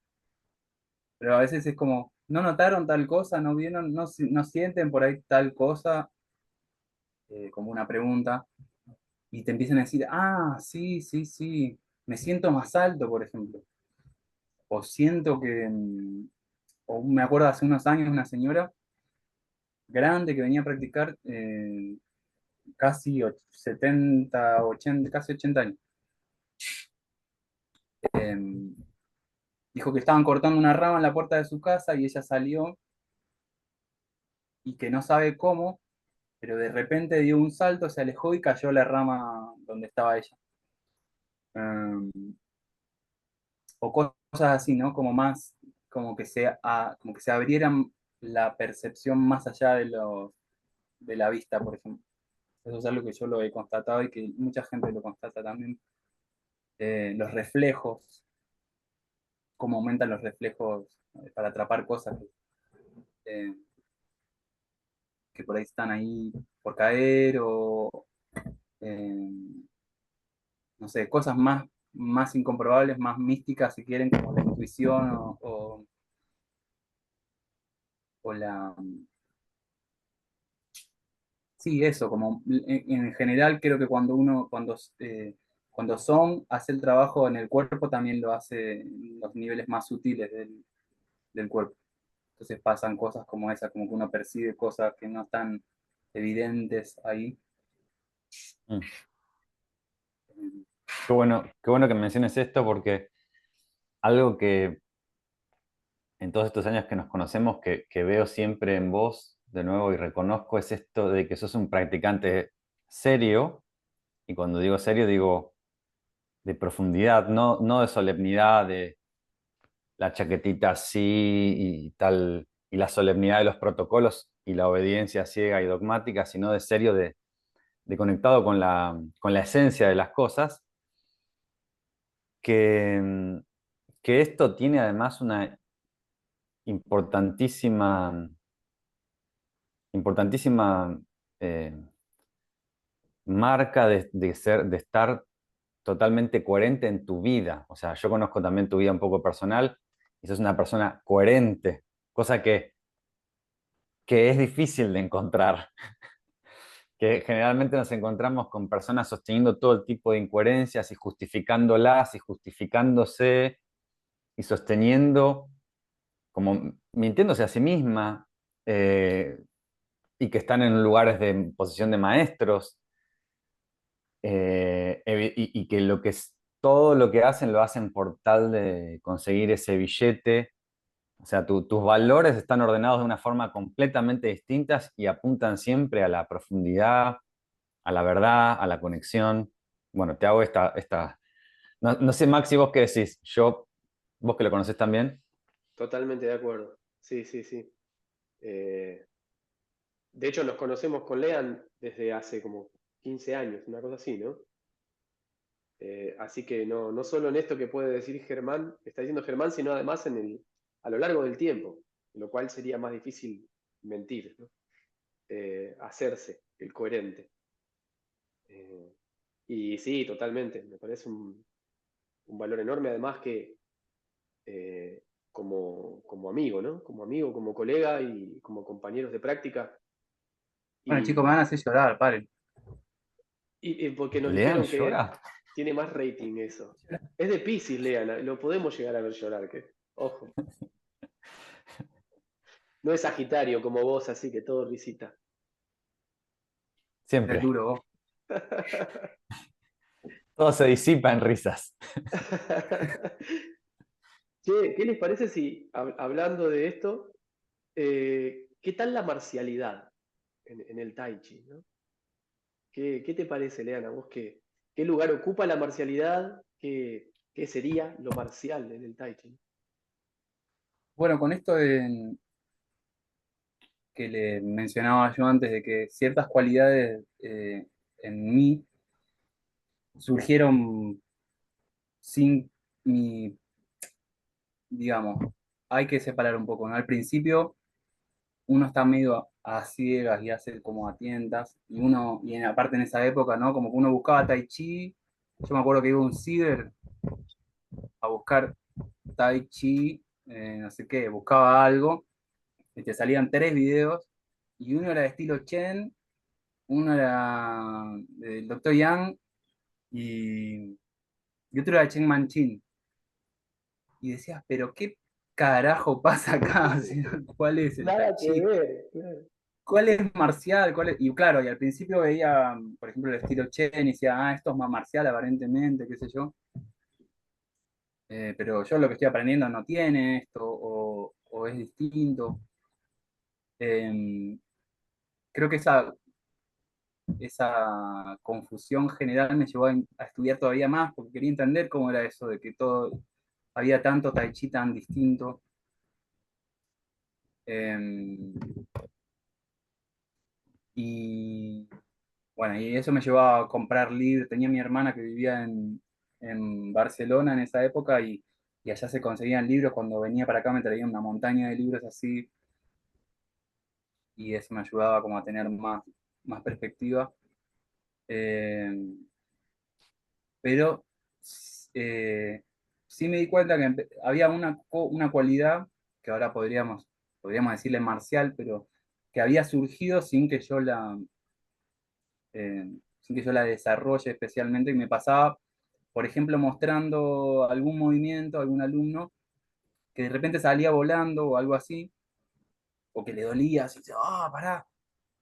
Pero a veces es como, ¿no notaron tal cosa? ¿No vieron? ¿No, no sienten por ahí tal cosa? Como una pregunta. Y te empiezan a decir, ah, sí, sí, sí, me siento más alto, por ejemplo. O siento que, o me acuerdo hace unos años una señora grande que venía a practicar casi 70, 80, casi 80 años. Eh, Dijo que estaban cortando una rama en la puerta de su casa y ella salió y que no sabe cómo, pero de repente dio un salto, se alejó y cayó la rama donde estaba ella. Eh, o cosas así, ¿no? Como más, como que se abrieran la percepción más allá de la vista, por ejemplo. Eso es algo que yo lo he constatado y que mucha gente lo constata también. Los reflejos, cómo aumentan los reflejos para atrapar cosas eh, que por ahí están ahí por caer o, eh, no sé, cosas más incomprobables, más místicas, si quieren, como la intuición o la... Sí, eso, como en general creo que cuando son, hace el trabajo en el cuerpo, también lo hace en los niveles más sutiles del cuerpo. Entonces pasan cosas como esa, como que uno percibe cosas que no están evidentes ahí. Mm. Eh, Qué bueno que menciones esto porque algo que en todos estos años que nos conocemos, que veo siempre en vos de nuevo y reconozco, es esto de que sos un practicante serio, y cuando digo serio digo de profundidad, no de solemnidad, de la chaquetita así y tal, y la solemnidad de los protocolos y la obediencia ciega y dogmática, sino de serio, de conectado con la esencia de las cosas, que, que esto tiene además una importantísima, importantísima eh, marca de estar totalmente coherente en tu vida. O sea, yo conozco también tu vida un poco personal y sos una persona coherente, cosa que es difícil de encontrar, que generalmente nos encontramos con personas sosteniendo todo el tipo de incoherencias y justificándolas y justificándose y sosteniendo, como mintiéndose a sí misma, eh, y que están en lugares de posición de maestros, y que todo lo que hacen lo hacen por tal de conseguir ese billete. O sea, tus valores están ordenados de una forma completamente distinta y apuntan siempre a la profundidad, a la verdad, a la conexión. Bueno, te hago esta... No, no sé, Maxi, vos qué decís. Vos que lo conocés también. Totalmente de acuerdo. Sí, sí, sí. Eh, de hecho, nos conocemos con Lean desde hace como 15 años, una cosa así, ¿no? Así que no solo en esto que puede decir Germán, que está diciendo Germán, sino además a lo largo del tiempo, lo cual sería más difícil mentir, ¿no? Hacerse el coherente. Eh, y sí, totalmente, me parece un valor enorme, además que como amigo, ¿no? Como amigo, como colega y como compañeros de práctica. Bueno, chicos, me van a Y, hacer llorar, paren. y porque nos Lean dijeron que llora. tiene más rating eso. Es de Piscis, Leana, lo podemos llegar a ver llorar, que, ojo. No es Sagitario como vos, así que todo risita. Es Siempre. duro vos. Todo se disipa en risas. Che, ¿qué les parece si, hablando de esto, qué tal la marcialidad en el Tai Chi, ¿no? ¿Qué te parece, Leana? ¿Vos qué lugar ocupa la marcialidad? ¿Qué sería lo marcial en el Tai Chi? Bueno, con esto que le mencionaba yo antes, de que ciertas cualidades en mí surgieron sin mi, digamos, hay que separar un poco, ¿no? Al principio uno está medio a ciegas y hace como a tientas, aparte en esa época, ¿no? Como que uno buscaba Tai Chi, yo me acuerdo que iba a un ciber a buscar Tai Chi, no sé qué, buscaba algo, y te salían 3 videos, y uno era de estilo Chen, uno era del Dr. Yang, y otro era Chen Manchin. Y decías, pero ¿qué carajo pasa acá? O sea, ¿cuál es el Tai Nada que Chi? ver, claro. ¿Cuál es marcial? Y claro, y al principio veía, por ejemplo, el estilo Chen y decía, esto es más marcial aparentemente, qué sé yo. Pero yo lo que estoy aprendiendo no tiene esto, o es distinto. Eh, Creo que esa confusión general me llevó a estudiar todavía más, porque quería entender cómo era eso, de que todo, había tanto Tai Chi tan distinto. Eh, y bueno, y eso me llevó a comprar libros. Tenía mi hermana que vivía en Barcelona en esa época y allá se conseguían libros. Cuando venía para acá me traía una montaña de libros así y eso me ayudaba como a tener más perspectiva. Eh, pero eh, sí me di cuenta que había una cualidad que ahora podríamos decirle marcial, pero que había surgido sin que yo la desarrolle especialmente, y me pasaba, por ejemplo, mostrando algún movimiento a algún alumno que de repente salía volando o algo así, o que le dolía, así, pará.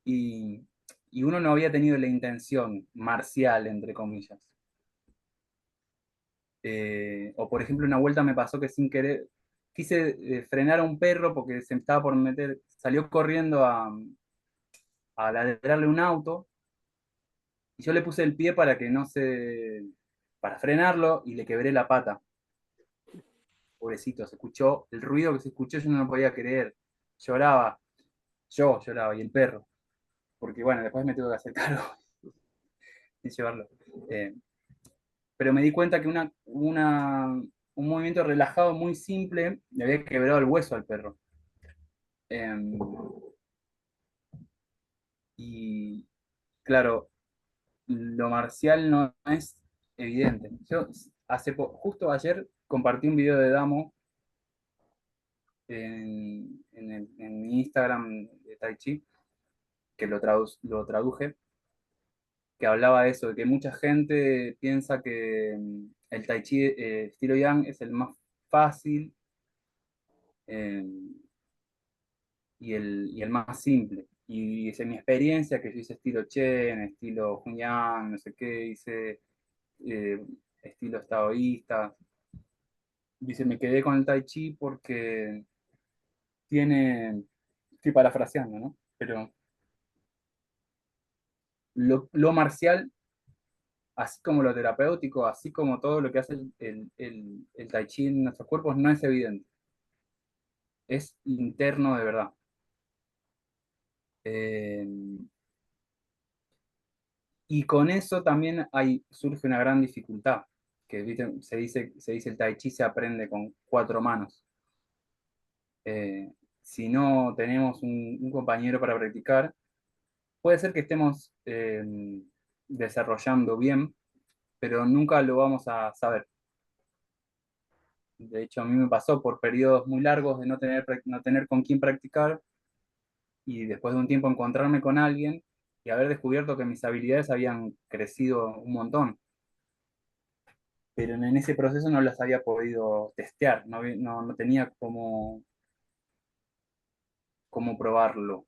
Y, y uno no había tenido la intención marcial, entre comillas. O por ejemplo, una vuelta me pasó que sin querer quise frenar a un perro porque se me estaba por meter, salió corriendo a ladrarle un auto, y yo le puse el pie para frenarlo, y le quebré la pata. Pobrecito, se escuchó, el ruido que se escuchó yo no lo podía creer. Lloraba, yo lloraba y el perro, porque bueno, después me tuve que hacer cargo y llevarlo. Eh, pero me di cuenta que un movimiento relajado muy simple le había quebrado el hueso al perro. Eh, y claro, lo marcial no es evidente. Yo justo ayer compartí un video de Damo en mi Instagram de Tai Chi, que lo traduje, que hablaba de eso, de que mucha gente piensa que el Tai Chi estilo Yang es el más fácil eh, y el más simple. Y dice mi experiencia, que yo hice estilo Chen, estilo Hun Yang, no sé qué, hice eh, estilos taoístas. Dice, me quedé con el Tai Chi porque estoy parafraseando, ¿no? Pero lo marcial, así como lo terapéutico, así como todo lo que hace el Tai Chi en nuestros cuerpos, no es evidente. Es interno de verdad. Eh, y con eso también surge una gran dificultad, que ¿viste? Se dice el Tai Chi se aprende con 4 manos. Eh, si no tenemos un compañero para practicar, puede ser que estemos desarrollando bien, pero nunca lo vamos a saber. De hecho, a mí me pasó por periodos muy largos de no tener con quién practicar, y después de un tiempo encontrarme con alguien y haber descubierto que mis habilidades habían crecido un montón, pero en ese proceso no las había podido testear, no tenía cómo probarlo.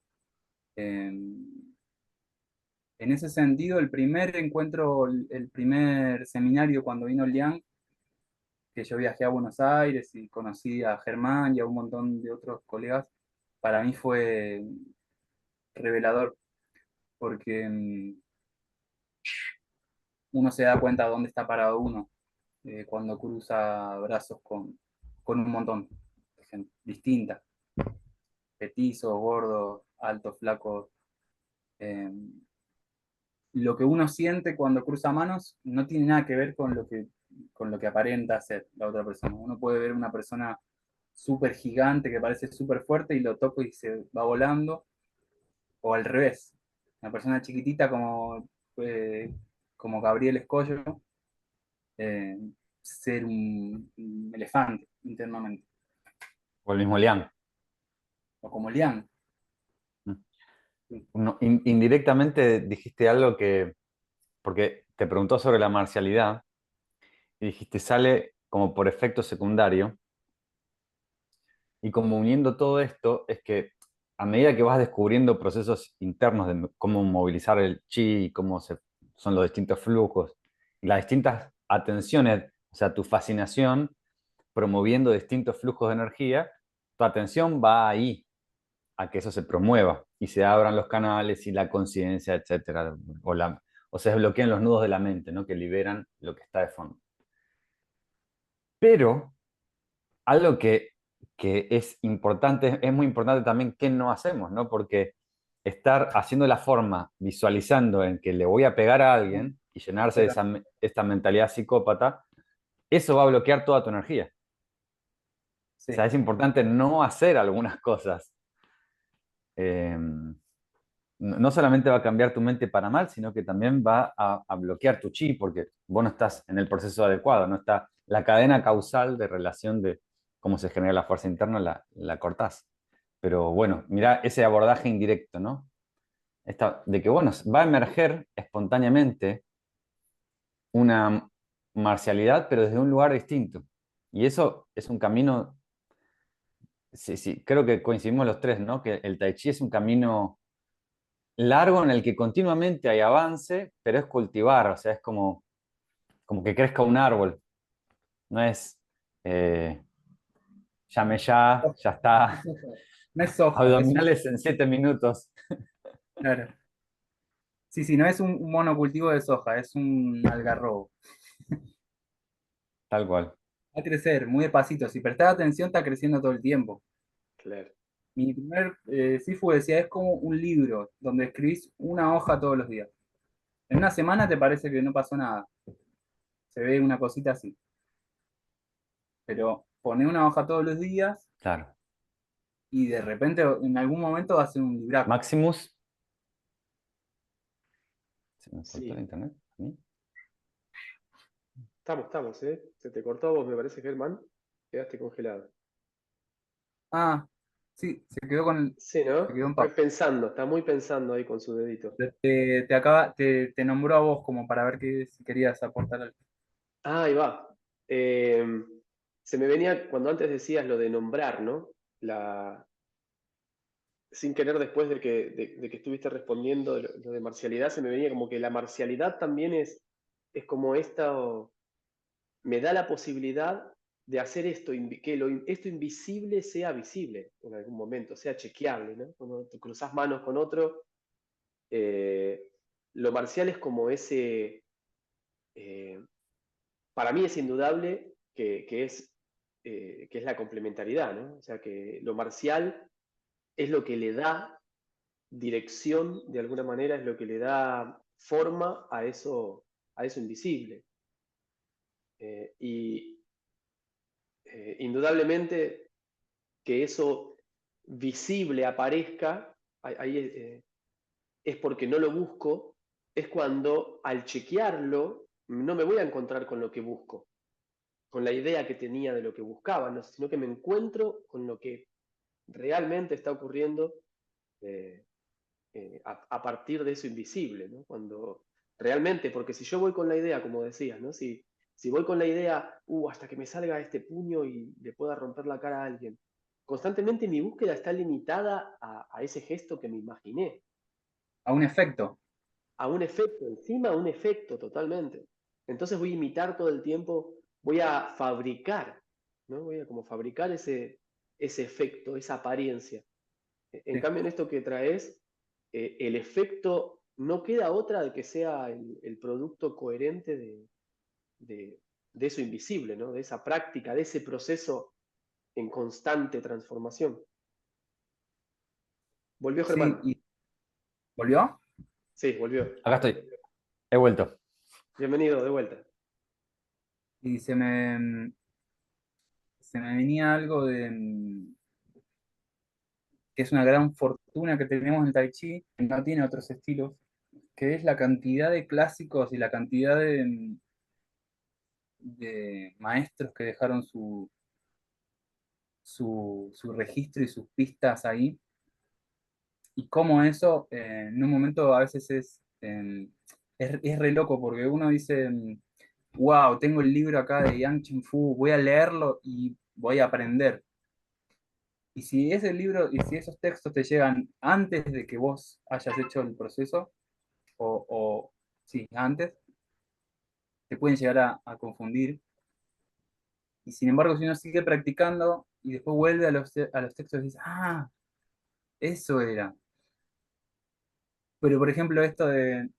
En ese sentido, el primer encuentro, el primer seminario cuando vino Liang, que yo viajé a Buenos Aires y conocí a Germán y a un montón de otros colegas, para mí fue revelador, porque uno se da cuenta de dónde está parado uno cuando cruza brazos con un montón de gente distinta, petizos, gordos, altos, flacos. Eh, lo que uno siente cuando cruza manos no tiene nada que ver con lo que aparenta ser la otra persona. Uno puede ver una persona súper gigante que parece súper fuerte y lo toco y se va volando, o al revés, una persona chiquitita eh, como Gabriel Escollo, eh, ser un elefante internamente, O el mismo Liam. o como Lian. Indirectamente dijiste algo que, porque te preguntó sobre la marcialidad, y dijiste, sale como por efecto secundario, y como uniendo todo esto, es que a medida que vas descubriendo procesos internos de cómo movilizar el chi, son los distintos flujos, y las distintas atenciones, o sea, tu fascinación promoviendo distintos flujos de energía, tu atención va ahí, a que eso se promueva y se abran los canales y la conciencia, etcétera, o se desbloquean los nudos de la mente, ¿no? Que liberan lo que está de fondo. Pero algo que es importante, es muy importante también qué no hacemos, ¿no? Porque estar haciendo la forma, visualizando en que le voy a pegar a alguien y llenarse de esta mentalidad psicópata, eso va a bloquear toda tu energía. O Sí, sea, es importante no hacer algunas cosas. Eh, no solamente va a cambiar tu mente para mal, sino que también va a bloquear tu chi, porque vos no estás en el proceso adecuado, no está la cadena causal de relación de cómo se genera la fuerza interna, la cortás. Pero bueno, mira ese abordaje indirecto, ¿no? De que, bueno, va a emerger espontáneamente una marcialidad, pero desde un lugar distinto. Y eso es un camino, sí, sí, creo que coincidimos los tres, ¿no? Que el tai chi es un camino largo en el que continuamente hay avance, pero es cultivar, o sea, es como que crezca un árbol, no es eh, ya está, no es soja, es un... abdominales en 7 minutos, Claro. Sí, sí, no es un monocultivo de soja, es un algarrobo. tal cual. Va a crecer muy despacito. Si prestás atención, está creciendo todo el tiempo. Claro. Mi primer Sifu decía, es como un libro donde escribís una hoja todos los días. En una semana te parece que no pasó nada. Se ve una cosita así. Pero poné una hoja todos los días Claro. y de repente en algún momento va a ser un libraco. Maximus, ¿se me cortó el Sí, internet? ¿A mí? estamos, ¿eh? Se te cortó a vos, me parece, Germán. Quedaste congelado. Ah, sí, Sí, se ¿no? quedó en Está pausa. pensando, está muy pensando ahí con su dedito. Te nombró a vos como para ver si querías aportar algo. Ah, ahí va. Eh, Se me venía cuando antes decías lo de nombrar, ¿no? Sin querer, después de que estuviste respondiendo lo de marcialidad, se me venía como que la marcialidad también es como esta, me da la posibilidad de hacer esto, esto invisible sea visible en algún momento, sea chequeable, ¿no? Cuando te cruzas manos con otro, eh, lo marcial es como ese, eh, para mí es indudable que es la complementariedad, ¿no? O sea, que lo marcial es lo que le da dirección, de alguna manera, es lo que le da forma a eso invisible. Y indudablemente que eso visible aparezca, ahí es porque no lo busco, es cuando al chequearlo no me voy a encontrar con lo que busco, con la idea que tenía de lo que buscaba, ¿no? Sino que me encuentro con lo que realmente está ocurriendo eh, a partir de eso invisible, ¿no? Cuando realmente, porque si yo voy con la idea, como decías, ¿no? Si voy con la idea, hasta que me salga este puño y le pueda romper la cara a alguien, constantemente mi búsqueda está limitada a ese gesto que me imaginé, A un efecto. a un efecto, encima a un efecto totalmente. Entonces voy a imitar todo el tiempo, voy a fabricar, ¿no? Voy a como fabricar ese efecto, esa apariencia. En Sí, cambio, en esto que traes, el efecto no queda otra de que sea el producto coherente de eso invisible, ¿no? De esa práctica, de ese proceso en constante transformación. ¿Volvió sí, Germán? y volvió. Sí, volvió. Acá estoy, he vuelto. Bienvenido de vuelta. Y se me venía algo de que es una gran fortuna que tenemos en el Tai Chi, que no tiene otros estilos, que es la cantidad de clásicos y la cantidad de maestros que dejaron su registro y sus pistas ahí, y cómo eso en un momento a veces es re loco, porque uno dice, wow, tengo el libro acá de Yang Ching Fu, voy a leerlo y voy a aprender. Y si ese libro y si esos textos te llegan antes de que vos hayas hecho el proceso, sí, antes, te pueden llegar a confundir. Y sin embargo, si uno sigue practicando y después vuelve a los textos y dice, ah, eso era. Pero por ejemplo, esto de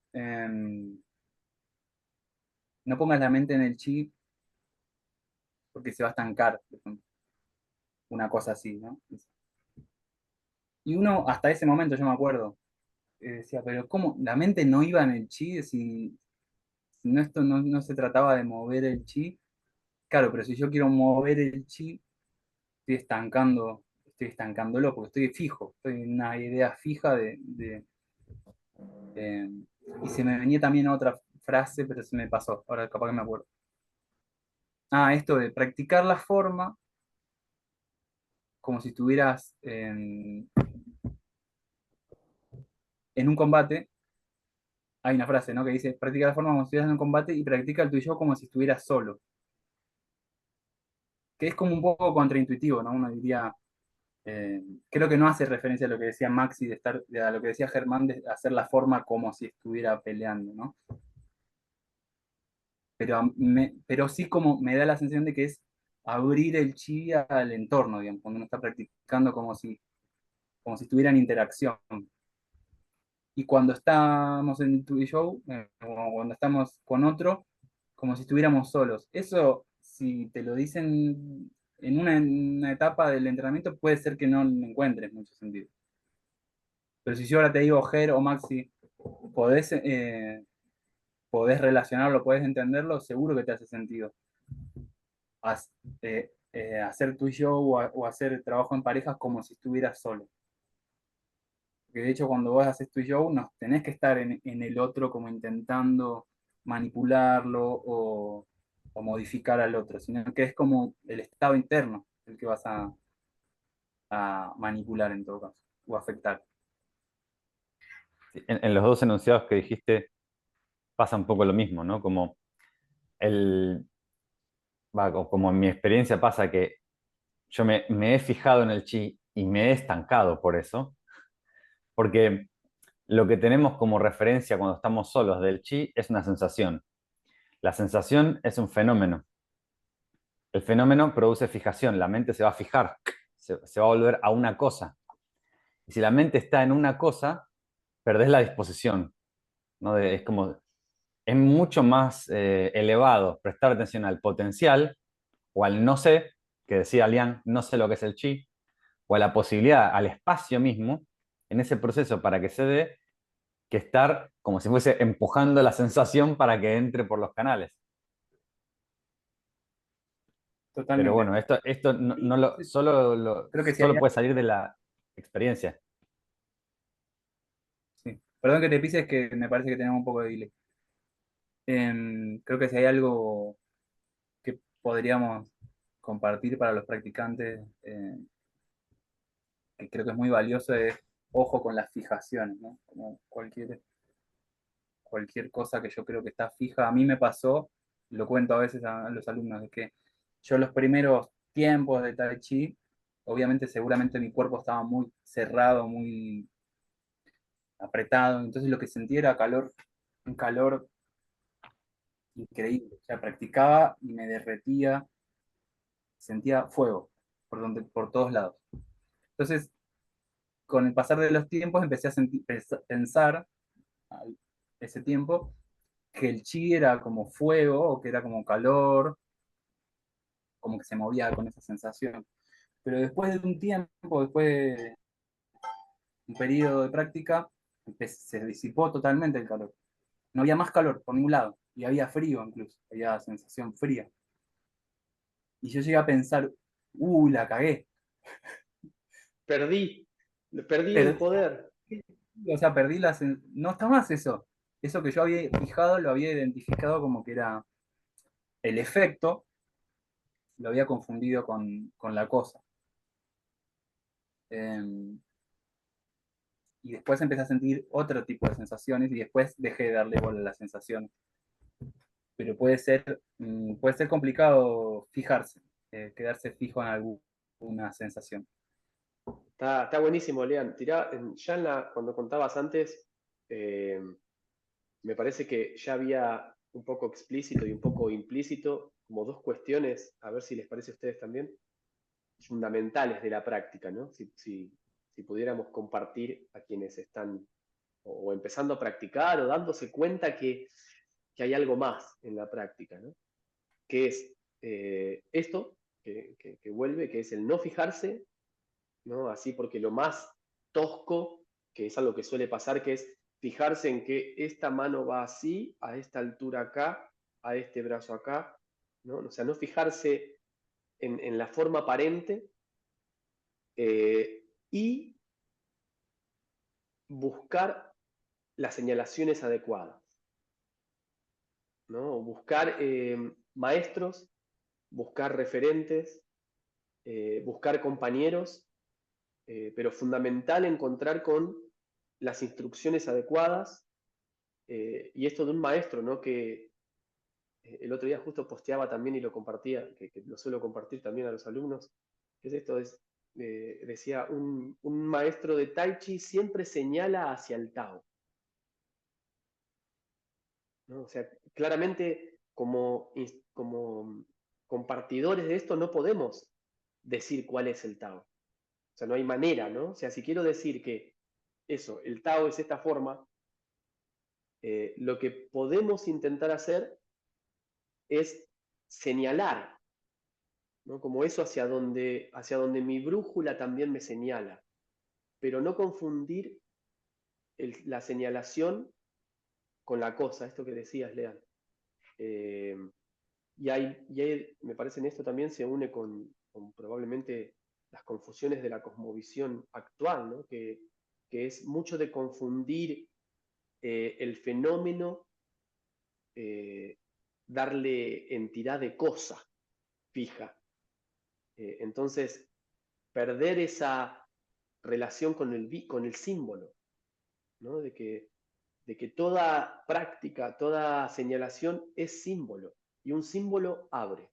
no pongas la mente en el chi porque se va a estancar, por ejemplo. Una cosa así, ¿no? Y uno, hasta ese momento, yo me acuerdo, decía, pero ¿cómo? La mente no iba en el chi, si no, esto no se trataba de mover el chi. Claro, pero si yo quiero mover el chi, estoy estancándolo, porque estoy fijo, estoy en una idea fija eh, y se me venía también otra frase, pero se me pasó, ahora capaz que me acuerdo. Ah, esto de practicar la forma como si estuvieras en un combate. Hay una frase, ¿no? Que dice, practica la forma como si estuvieras en un combate y practica el tuyo como si estuvieras solo. Que es como un poco contraintuitivo, ¿no? Uno diría, eh, creo que no hace referencia a lo que decía Maxi, a lo que decía Germán, de hacer la forma como si estuviera peleando, ¿no? Pero sí como me da la sensación de que es abrir el chi al entorno, digamos, cuando uno está practicando como si estuviera en interacción. Y cuando estamos en tu show, o cuando estamos con otro, como si estuviéramos solos. Eso, si te lo dicen en una etapa del entrenamiento, puede ser que no lo encuentres mucho sentido. Pero si yo ahora te digo, Ger o Maxi, podés, podés relacionarlo, podés entenderlo, seguro que te hace sentido. Hacer tu show o hacer trabajo en parejas como si estuvieras solo. Porque de hecho cuando vos haces tu show no tenés que estar en el otro como intentando manipularlo o modificar al otro, sino que es como el estado interno el que vas a manipular en todo caso, o afectar. En los dos enunciados que dijiste pasa un poco lo mismo, ¿no? Como el, como en mi experiencia pasa que yo me he fijado en el chi y me he estancado por eso, porque lo que tenemos como referencia cuando estamos solos del chi es una sensación. La sensación es un fenómeno. El fenómeno produce fijación, la mente se va a fijar, se va a volver a una cosa. Y si la mente está en una cosa, perdés la disposición, ¿no? Es mucho más elevado prestar atención al potencial o al no sé, que decía Lian, no sé lo que es el chi, o a la posibilidad, al espacio mismo, en ese proceso para que se dé, que estar como si fuese empujando la sensación para que entre por los canales. Pero Totalmente. bueno, esto no Creo que si hay, solo puede salir de la experiencia. sí. Perdón que te pises, que me parece que tenemos un poco de delay. Creo que si hay algo que podríamos compartir para los practicantes, que creo que es muy valioso, es ojo con las fijaciones, ¿no? Como cualquier cosa que yo creo que está fija. A mí me pasó, lo cuento a veces a los alumnos, de que yo los primeros tiempos de Tai Chi, obviamente seguramente mi cuerpo estaba muy cerrado, muy apretado, entonces lo que sentía era calor, un calor increíble. O sea, practicaba y me derretía, sentía fuego por todos lados. Entonces, con el pasar de los tiempos empecé a pensar ese tiempo que el chi era como fuego o que era como calor, como que se movía con esa sensación. Pero después de un tiempo, después de un periodo de práctica, se disipó totalmente el calor. No había más calor por ningún lado, y había frío incluso, había sensación fría. Y yo llegué a pensar, la cagué. Perdí, perdí el Perdí, poder. o sea, no está más eso. Eso que yo había fijado, lo había identificado como que era el efecto, lo había confundido con la cosa. Eh, y después empecé a sentir otro tipo de sensaciones y después dejé de darle bola a las sensaciones. Pero puede ser complicado fijarse, quedarse fijo en alguna sensación. Está buenísimo, Lean. Ya cuando contabas antes, eh, me parece que ya había un poco explícito y un poco implícito, como dos cuestiones, a ver si les parece a ustedes también, fundamentales de la práctica, ¿no? Si pudiéramos compartir a quienes están o empezando a practicar o dándose cuenta que hay algo más en la práctica, ¿no? Que es esto, que vuelve, que es el no fijarse, ¿no? Así porque lo más tosco, que es algo que suele pasar, que es fijarse en que esta mano va así, a esta altura acá, a este brazo acá, ¿no? O sea, no fijarse en la forma aparente y buscar las señalaciones adecuadas, ¿no? Buscar maestros, buscar referentes, buscar compañeros, pero fundamental encontrar con las instrucciones adecuadas y esto de un maestro, ¿no? Que el otro día justo posteaba también y lo compartía, que lo suelo compartir también a los alumnos, que es esto, decía, un maestro de Tai Chi siempre señala hacia el Tao, ¿no? O sea, claramente como compartidores de esto no podemos decir cuál es el Tao. O sea, no hay manera, ¿no? O sea, si quiero decir que eso, el Tao es esta forma, lo que podemos intentar hacer es señalar, ¿no? Como eso hacia donde mi brújula también me señala, pero no confundir la señalación con la cosa, esto que decías, Lean. Eh, me parece en esto también se une con probablemente las confusiones de la cosmovisión actual, ¿no? Que es mucho de confundir el fenómeno, darle entidad de cosa fija. Entonces, perder esa relación con el símbolo, ¿no? De que toda práctica, toda señalación es símbolo, y un símbolo abre.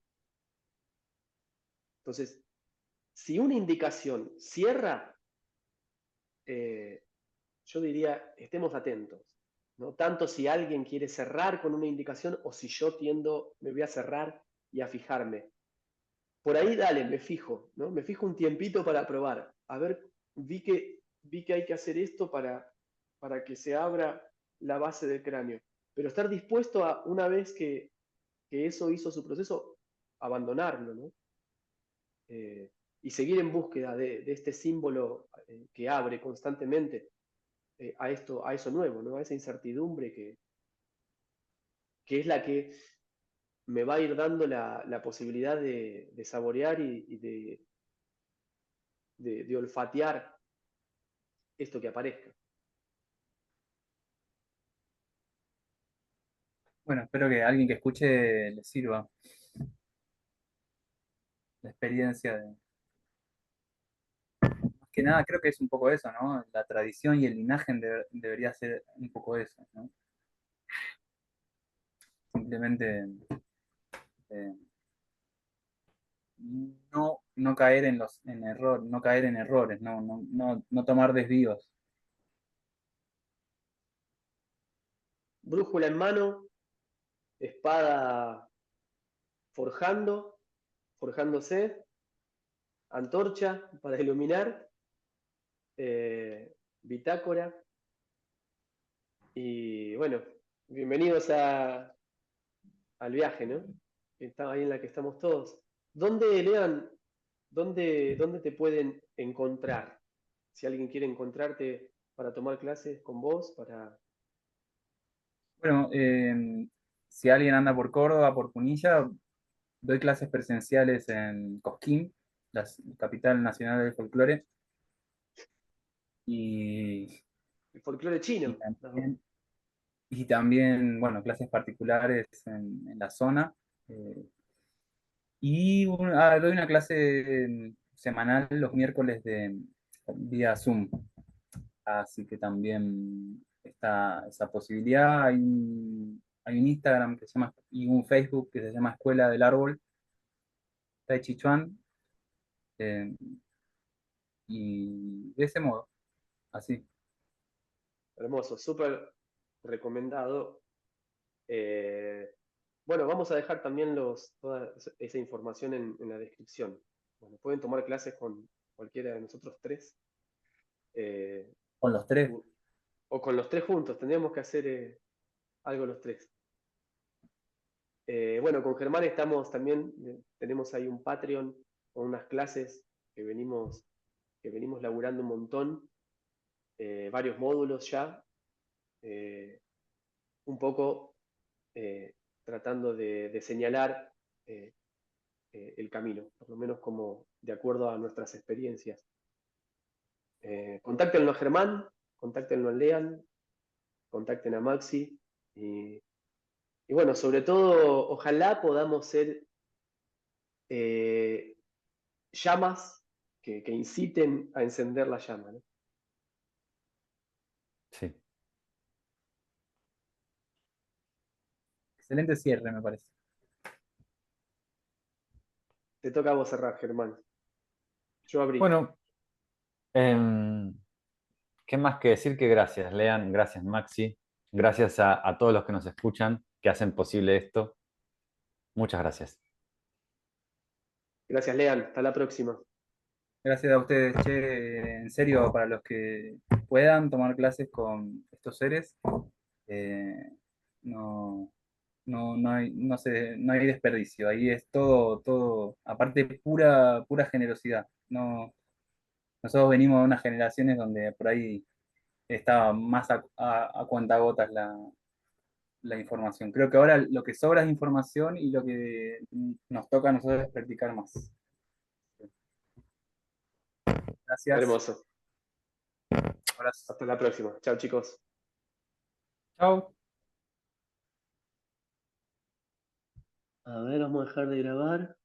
Entonces, si una indicación cierra, yo diría, estemos atentos, ¿no? Tanto si alguien quiere cerrar con una indicación o si yo me voy a cerrar y a fijarme. Por ahí, dale, me fijo, ¿no? Me fijo un tiempito para probar. A ver, vi que hay que hacer esto para que se abra la base del cráneo. Pero estar dispuesto a, una vez que eso hizo su proceso, abandonarlo, ¿no? Y seguir en búsqueda de este símbolo que abre constantemente a eso nuevo, ¿no? A esa incertidumbre que es la que me va a ir dando la posibilidad de saborear y de olfatear esto que aparezca. Bueno, espero que a alguien que escuche le sirva la experiencia de... Más que nada, creo que es un poco eso, ¿no? La tradición y el linaje debería ser un poco eso, ¿no? Simplemente eh, no caer no caer en errores, no tomar desvíos. Brújula en mano, espada forjándose, antorcha para iluminar, bitácora. Y bueno, bienvenidos al viaje, ¿no? Que está ahí en la que estamos todos. Lean, dónde te pueden encontrar? Si alguien quiere encontrarte para tomar clases con vos, Bueno, si alguien anda por Córdoba, por Punilla, doy clases presenciales en Cosquín, la capital nacional del folclore. El folclore Y chino. también, y también, bueno, clases particulares en la zona. eh, doy una clase semanal los miércoles vía Zoom. Así que también está esa posibilidad. Hay un Instagram que se llama, y un Facebook que se llama Escuela del Árbol, Tai Chi Chuan. eh, y de ese modo, así. Hermoso, súper recomendado. Eh, bueno, vamos a dejar también toda esa información en la descripción. Bueno, pueden tomar clases con cualquiera de nosotros tres. eh, Con los tres. u- o con los tres juntos, tendríamos que hacer algo los tres. Bueno, con Germán estamos también, tenemos ahí un Patreon con unas clases que venimos laburando un montón, varios módulos ya, un poco tratando de señalar eh, el camino, por lo menos como de acuerdo a nuestras experiencias. Contáctenlo a Germán, contáctenlo a Lean, contacten a Maxi y bueno, sobre todo, ojalá podamos ser eh, llamas que inciten a encender la llama, ¿no? Sí. Excelente cierre, me parece. Te toca a vos cerrar, Germán. Yo abrí. Bueno, em, ¿qué más que decir que gracias, Lean? Gracias, Maxi. Gracias a todos los que nos escuchan, que hacen posible esto. Muchas gracias. Gracias, Lean. Hasta la próxima. Gracias a ustedes, che. En serio, para los que puedan tomar clases con estos seres, eh, no, no hay desperdicio. Ahí es todo, aparte pura generosidad. No, nosotros venimos de unas generaciones donde por ahí estaba más a cuentagotas la información. Creo que ahora lo que sobra es información y lo que nos toca a nosotros es practicar más. Gracias. Hermoso. Abrazo. Hasta la próxima. Chao, chicos. Chao. A ver, vamos a dejar de grabar.